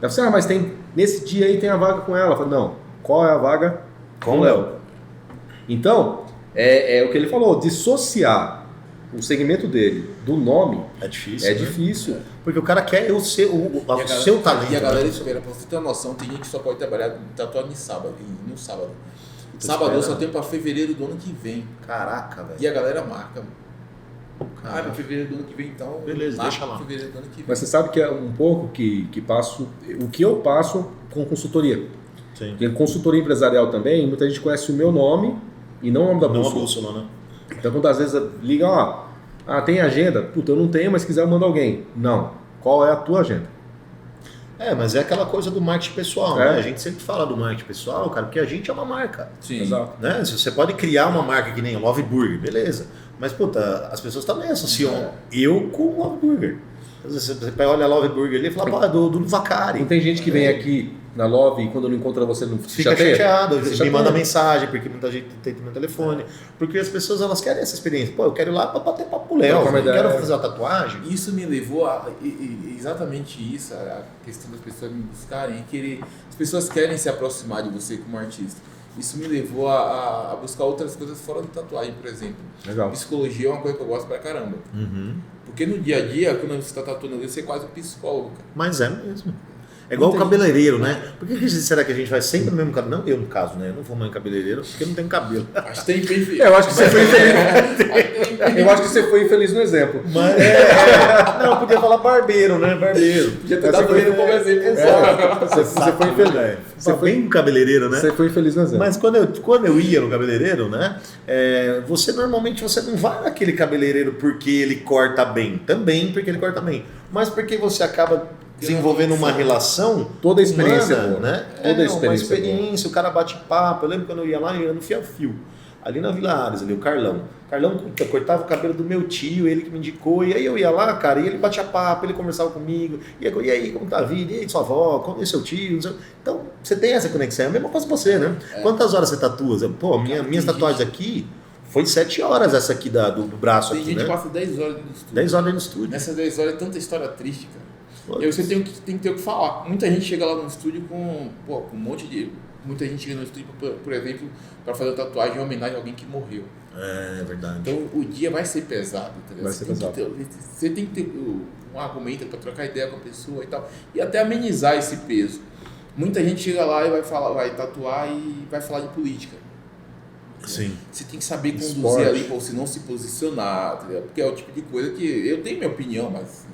Eu falei, mas nesse dia aí tem a vaga com ela. Eu falei, não, qual é a vaga com o Léo? Então, é o que ele falou, dissociar o segmento dele do nome é difícil. É difícil. Porque o cara quer o seu talento. E a galera espera, pra você ter uma noção, tem gente que só pode trabalhar tatuado no sábado. Sábado eu só tenho pra fevereiro do ano que vem. Caraca, velho. E a galera marca. Pra fevereiro do ano que vem, então. Beleza, deixa lá. Fevereiro do ano que vem. Mas você sabe que é um pouco que passo, o que eu passo com consultoria. Sim. Porque consultoria empresarial também, muita gente conhece o meu nome e não o nome da bússola. Não a bússola, né? Então quando às vezes liga, tem agenda? Puta, eu não tenho, mas se quiser eu mando alguém. Não. Qual é a tua agenda? Mas é aquela coisa do marketing pessoal, né? A gente sempre fala do marketing pessoal, cara, porque a gente é uma marca. Sim. Exato. Né? Você pode criar uma marca que nem o Love Burger, beleza. Mas, puta, as pessoas também associam eu com o Love Burger. Às vezes você olha a Love Burger ali e fala, do Vacari. Não tem gente que vem aqui na Love e quando não encontra você não fica chateado, me manda mensagem, porque muita gente tem meu telefone. Porque as pessoas elas querem essa experiência. Pô, eu quero ir lá pra bater papo Léo, eu quero fazer uma tatuagem. Isso me levou a exatamente isso, a questão das pessoas me buscarem, as pessoas querem se aproximar de você como artista. Isso me levou a buscar outras coisas fora da tatuagem, por exemplo. Legal. Psicologia é uma coisa que eu gosto pra caramba. Uhum. Porque no dia a dia, quando você está tatuando, você é quase um psicólogo, cara. Mas é mesmo. É igual o cabeleireiro, né? Por que será que a gente vai sempre no mesmo cabelo? Não eu, no caso, né? Eu não vou mais em cabeleireiro porque eu não tenho cabelo. Acho que tem bem. Eu acho que você foi infeliz. Eu acho que você foi infeliz no exemplo. Mas, não, podia falar barbeiro, né? Barbeiro. Podia ter dado ele como exemplo. Você foi infeliz. Você foi bem cabeleireiro, né? Você foi infeliz no exemplo. Mas quando eu ia no cabeleireiro, né? Você normalmente não vai naquele cabeleireiro porque ele corta bem. Também porque ele corta bem. Mas porque você acaba desenvolvendo uma relação. Toda a experiência humana, boa. Né? Toda a experiência. Uma experiência, o cara bate papo. Eu lembro quando eu ia lá, eu ia no Fia Fio. Ali na Vila Ares, ali, o Carlão. Carlão cortava o cabelo do meu tio, ele que me indicou. E aí eu ia lá, cara, e ele batia papo, ele conversava comigo. E aí, como tá a vida? E aí, sua avó? Como é seu tio? Então, você tem essa conexão. É a mesma coisa com você, né? Quantas horas você tatua? Pô, minhas tatuagens aqui foi 7 horas essa aqui do braço tem aqui, gente né? que passa 10 horas no estúdio. 10 horas no estúdio. Nessas 10 horas é tanta história triste, cara. E aí você tem que ter o que falar. Muita gente chega lá no estúdio com um monte de muita gente chega no estúdio, por exemplo, para fazer uma tatuagem em homenagem a alguém que morreu. É verdade. Então o dia vai ser pesado, entendeu? Vai ser pesado. Você tem que ter um argumento para trocar ideia com a pessoa e tal. E até amenizar esse peso. Muita gente chega lá e vai tatuar e vai falar de política. Sim. Você tem que saber conduzir Esporte. ali para você não se posicionar, entendeu? Porque é o tipo de coisa que eu tenho minha opinião, mas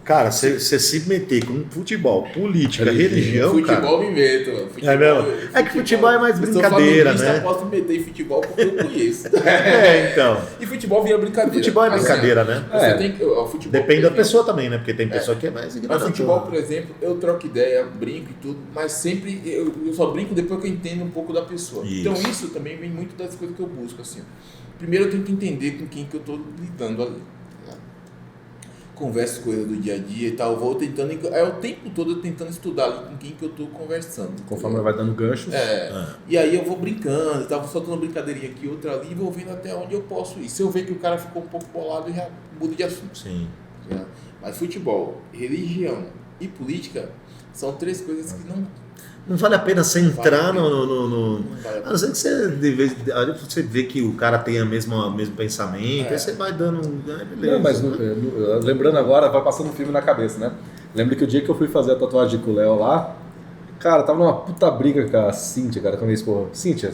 Cara, você se meter com futebol, política, religião, futebol cara. me meto. Mano. É mesmo? É que futebol é mais brincadeira, eu sou né? Eu posso me meter em futebol porque eu conheço. Então. E futebol vira brincadeira. Futebol é Assim, brincadeira, né? Você tem que, o futebol, Depende por da exemplo, pessoa também, né? Porque tem pessoa que é mais Mas ignorante. futebol, por exemplo, eu troco ideia, brinco e tudo, mas sempre eu só brinco depois que eu entendo um pouco da pessoa. Isso. Então isso também vem muito das coisas que eu busco, assim. Primeiro eu tenho que entender com quem que eu tô lidando ali. Né? Converso coisas do dia a dia e tal, vou tentando, o tempo todo eu tentando estudar ali com quem que eu tô conversando. Conforme vai dando ganchos. E aí eu vou brincando e tal, vou soltando uma brincadeirinha aqui, outra ali, e vou vendo até onde eu posso ir. Se eu ver que o cara ficou um pouco bolado, eu já mudo de assunto. Sim. Né? Mas futebol, religião e política são três coisas que Não vale a pena você entrar Vale a pena. no. não vai A não ser que você, você vê que o cara tem o mesmo pensamento, aí você vai dando. Beleza. Não, mas lembrando agora, vai passando um filme na cabeça, né? Lembro que o dia que eu fui fazer a tatuagem com o Léo lá, cara, tava numa puta briga com a Cíntia, cara, com a minha esposa. Cíntia,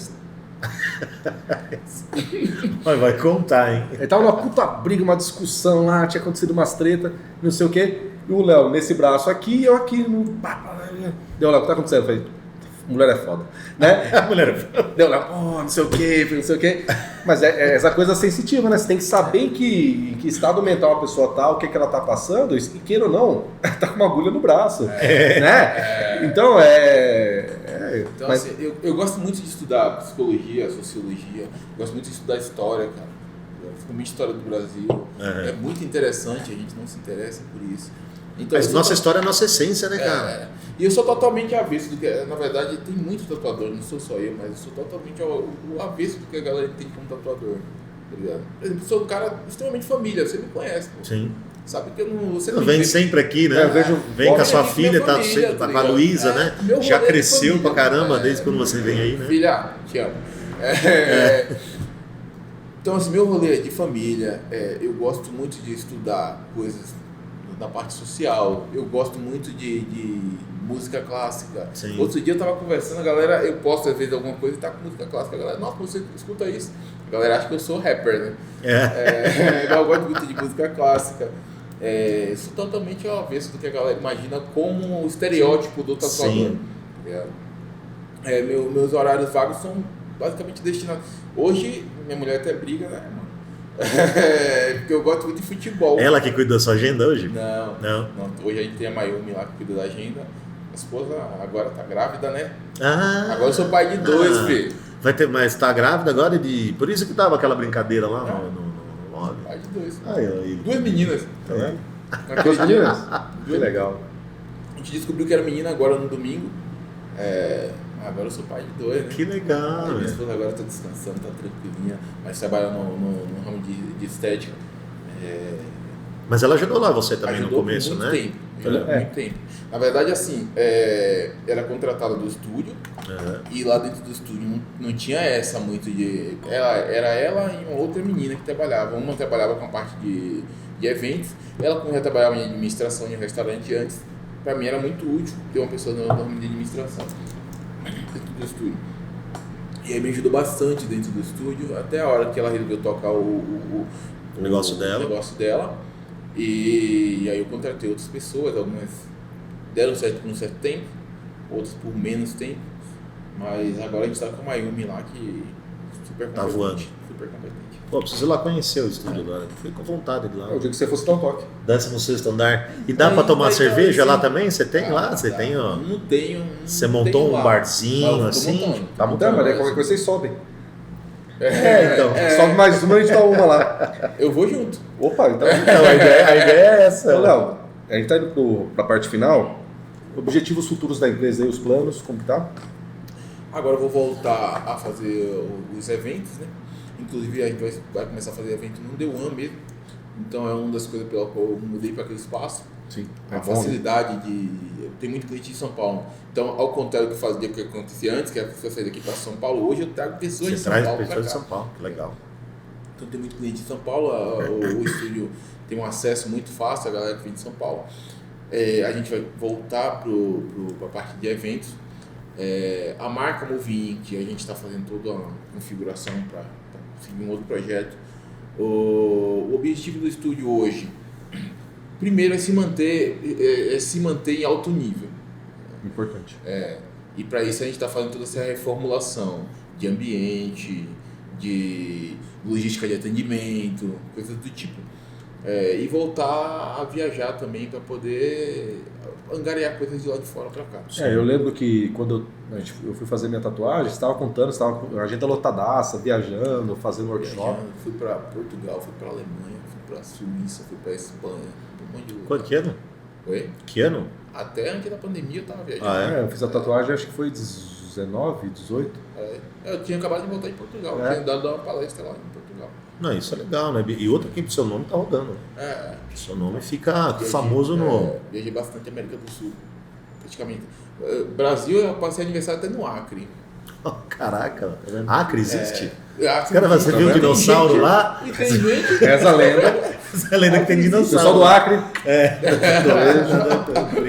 Vai contar, hein? ele tava numa puta briga, uma discussão lá, tinha acontecido umas treta, não sei o quê. E o Léo nesse braço aqui e eu aqui no. Deu, Léo, o que tá acontecendo? Eu falei, mulher é foda, né? A mulher. Deu, Léo, não sei o quê, não sei o quê. Mas é essa coisa sensitiva, né? Você tem que saber em que estado mental a pessoa tá, o que ela tá passando, e queira ou não, tá com uma agulha no braço, né? Então, Então, mas- assim, eu gosto muito de estudar psicologia, sociologia, gosto muito de estudar história, cara. Principalmente história do Brasil. É muito interessante, a gente não se interessa por isso. Então, Mas eu sou nossa história é a nossa essência, né, cara? E eu sou totalmente avesso do que. Na verdade, tem muito tatuador, não sou só eu, mas eu sou totalmente o avesso do que a galera tem como tatuador. Tá ligado? Por exemplo, eu sou um cara extremamente família, você me conhece, pô. Sim. Sabe que eu não. Você Não não vem vê- sempre aqui, né? Eu vejo Vem com a sua Minha filha, tá, família, sempre, tá tá com a ligado? Luísa, né? meu Já rolê de cresceu família, pra caramba né? desde quando você vem aí, né? Filha, te amo. Então, assim, meu rolê é de família, eu gosto muito de estudar coisas da parte social, eu gosto muito de música clássica. Sim. Outro dia eu tava conversando, a galera, eu posto às vezes alguma coisa e tá com música clássica, a galera, nossa, você escuta isso. A galera acha que eu sou rapper, né? Eu gosto muito de música clássica. Eu sou totalmente ao avesso do que a galera imagina como o estereótipo do tatuador. Sim. Meus horários vagos são basicamente destinados. Hoje, minha mulher até briga, né, mano? Porque eu gosto muito de futebol. Ela que cuida da sua agenda hoje? Não. Hoje a gente tem a Mayumi lá que cuida da agenda. A esposa agora tá grávida, né? Ah, Agora eu sou pai de 2, filho. Vai ter, mas tá grávida agora de. Por isso que tava aquela brincadeira lá no log. Pai de 2. Aí. 2 meninas. Tá vendo? Duas meninas? Que legal. A gente descobriu que era menina agora no domingo. Agora eu sou pai de 2, né? Que legal, Minha velho. esposa agora tá descansando, tá tranquilinha, mas trabalha no ramo de estética. Mas ela ajudou lá você também no Ajudou começo, muito né? Tempo, ajudou muito tempo. Na verdade, assim, era contratada do estúdio e lá dentro do estúdio não tinha essa muito de... Era ela e uma outra menina que trabalhava. Uma trabalhava com a parte de eventos, ela como já trabalhava em administração de um restaurante antes, pra mim era muito útil ter uma pessoa no ramo de administração dentro do estúdio. E aí me ajudou bastante dentro do estúdio, até a hora que ela resolveu tocar o negócio dela. E aí eu contratei outras pessoas, algumas deram certo por um certo tempo, outras por menos tempo, mas agora a gente tá com a Mayumi lá que super Tá competente, voando. super competente. Pô, preciso ir lá conhecer o estúdio agora. Fui com vontade de ir lá. Eu digo que você fosse dar um toque. 16º andar. E dá Aí, pra tomar aí, cerveja assim, lá também? Você tem lá? Você Dá. tem, ó. Não tenho. Você montou um barzinho, Mas eu tô assim? montando. Tá mudando, mas daí qualquer coisa vocês sobem. Então. Sobe mais uma, a gente dá uma lá. Eu vou junto. Opa, então. Então, a ideia é essa. Então, Léo, a gente tá indo pra parte final. Objetivos futuros da empresa aí, os planos, como que tá? Agora eu vou voltar a fazer os eventos, né? Inclusive a gente vai começar a fazer evento no The One mesmo. Então é uma das coisas pela qual eu mudei para aquele espaço. Sim. A facilidade de... Eu tenho muito cliente em São Paulo. Então, ao contrário do que acontecia antes, que a pessoa saía daqui para São Paulo, hoje eu trago pessoas de São Paulo. Você traz pessoas de São Paulo, que legal. Então, tem muito cliente em São Paulo, o estúdio tem um acesso muito fácil, a galera que vem de São Paulo. A gente vai voltar para a parte de eventos. A marca Movin, que a gente está fazendo toda a configuração para seguir um outro projeto. O objetivo do estúdio hoje, primeiro, é se manter em alto nível. Importante. E para isso a gente está fazendo toda essa reformulação de ambiente, de logística de atendimento, coisas do tipo. E voltar a viajar também para poder angariar coisas de lá de fora para cá. Eu lembro que quando eu fui fazer minha tatuagem, você estava contando, você estava com a agenda lotadaça, viajando, fazendo workshop. Fui para Portugal, fui para Alemanha, fui para Suíça, fui para Espanha, um monte de lugar. Quanto que ano? Oi? Que ano? Até antes da pandemia eu estava viajando. Eu fiz a tatuagem, acho que foi 19, 18. Eu tinha acabado de voltar em Portugal, tinha dado uma palestra lá em Portugal. Não, isso é legal, né? E outra que seu nome tá rodando. Seu nome fica famoso no... Viajei bastante América do Sul, praticamente. Brasil, eu passei aniversário até no Acre. Caraca, Acre existe? Acre, cara, você viu o dinossauro lá? E tem gente... Essa lenda. Essa lenda que tem dinossauro. Pessoal do Acre.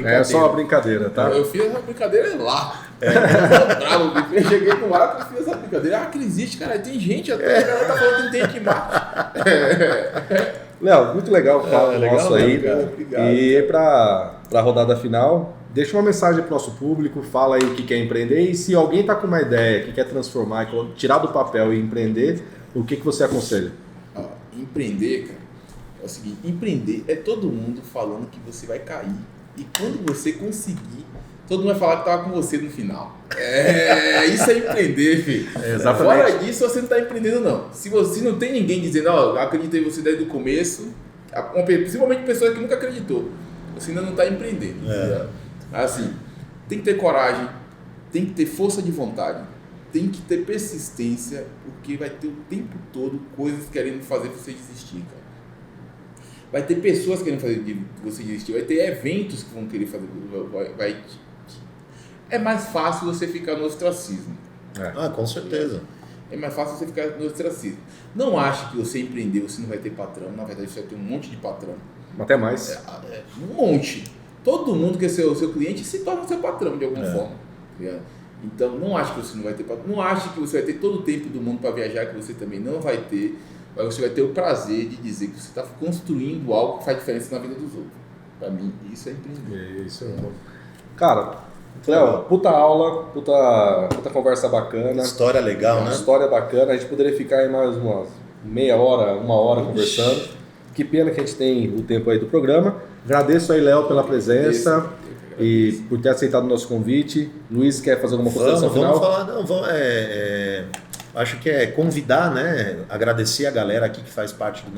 É só uma brincadeira, tá? Eu fiz essa brincadeira lá. Eu cheguei no Acre e fiz essa brincadeira. Acre existe, cara. Tem gente até. A galera tá falando que tem que mar. Léo, muito legal o papo nosso aí. Cara, obrigado. E para a rodada final, deixa uma mensagem para o nosso público, fala aí o que quer empreender e se alguém está com uma ideia que quer transformar, tirar do papel e empreender, o que você aconselha? Empreender, cara, é o seguinte, empreender é todo mundo falando que você vai cair e quando você conseguir, todo mundo vai falar que estava com você no final. Isso é empreender, filho. Exatamente. Fora disso, você não está empreendendo, não. Se não tem ninguém dizendo, acreditei em você desde o começo, principalmente pessoa que nunca acreditou, você ainda não está empreendendo. Assim, tem que ter coragem, tem que ter força de vontade, tem que ter persistência, porque vai ter o tempo todo coisas querendo fazer você desistir, cara. Vai ter pessoas querendo fazer você desistir, vai ter eventos que vão querer fazer, é mais fácil você ficar no ostracismo. Com certeza. É mais fácil você ficar no ostracismo. Não ache que você empreender, você não vai ter patrão. Na verdade, você vai ter um monte de patrão. Até mais. Um monte. Todo mundo que é seu cliente se torna seu patrão de alguma forma. Então, não ache que você não vai ter patrão. Não ache que você vai ter todo o tempo do mundo para viajar, que você também não vai ter. Mas você vai ter o prazer de dizer que você está construindo algo que faz diferença na vida dos outros. Para mim, isso é empreender. Isso é bom. Cara, Léo, puta aula, puta conversa bacana. História legal, né? História bacana. A gente poderia ficar aí mais uma meia hora, uma hora conversando. Que pena que a gente tem o tempo aí do programa. Agradeço aí, Léo, pela presença e por ter aceitado o nosso convite. Luiz, quer fazer alguma consideração final? Vamos falar, acho que é convidar, né? Agradecer a galera aqui que faz parte do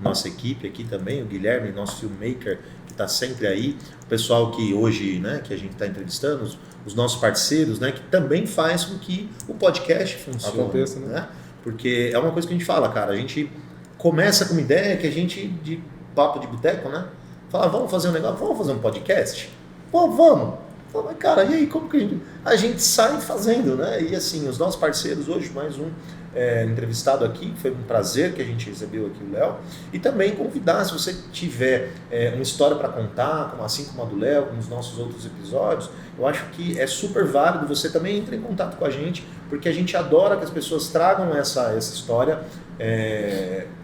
nossa equipe aqui também, o Guilherme, nosso filmmaker, que está sempre aí, o pessoal que hoje, né, que a gente está entrevistando, os nossos parceiros, né, que também faz com que o podcast funcione. Aconteça, né? Porque é uma coisa que a gente fala, cara, a gente começa com uma ideia que a gente, de papo de boteco, né? Fala, vamos fazer um negócio, vamos fazer um podcast? Pô, vamos! Mas, cara, e aí, como que a gente sai fazendo, né? E assim, os nossos parceiros hoje, mais um entrevistado aqui, foi um prazer que a gente recebeu aqui o Léo, e também convidar, se você tiver uma história para contar, assim como a do Léo, como os nossos outros episódios, eu acho que é super válido você também entrar em contato com a gente, porque a gente adora que as pessoas tragam essa história,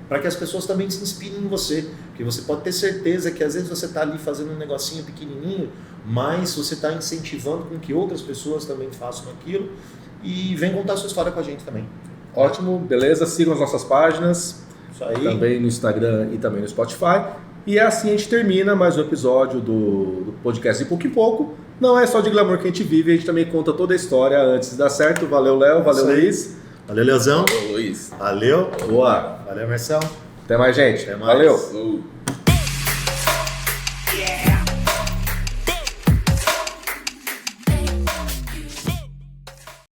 para que as pessoas também se inspirem em você, porque você pode ter certeza que às vezes você está ali fazendo um negocinho pequenininho, mas você está incentivando com que outras pessoas também façam aquilo e vem contar a sua história com a gente também. Ótimo, beleza, sigam as nossas páginas, isso aí. Também no Instagram e também no Spotify. E assim a gente termina mais um episódio do podcast de pouco em pouco. Não é só de glamour que a gente vive, a gente também conta toda a história antes de dar certo. Valeu, Léo, valeu, Luiz. Valeu, Leozão. Valeu, Luiz. Valeu. Boa. Valeu, Marcelo. Até mais, gente. Até mais. Valeu. Valeu.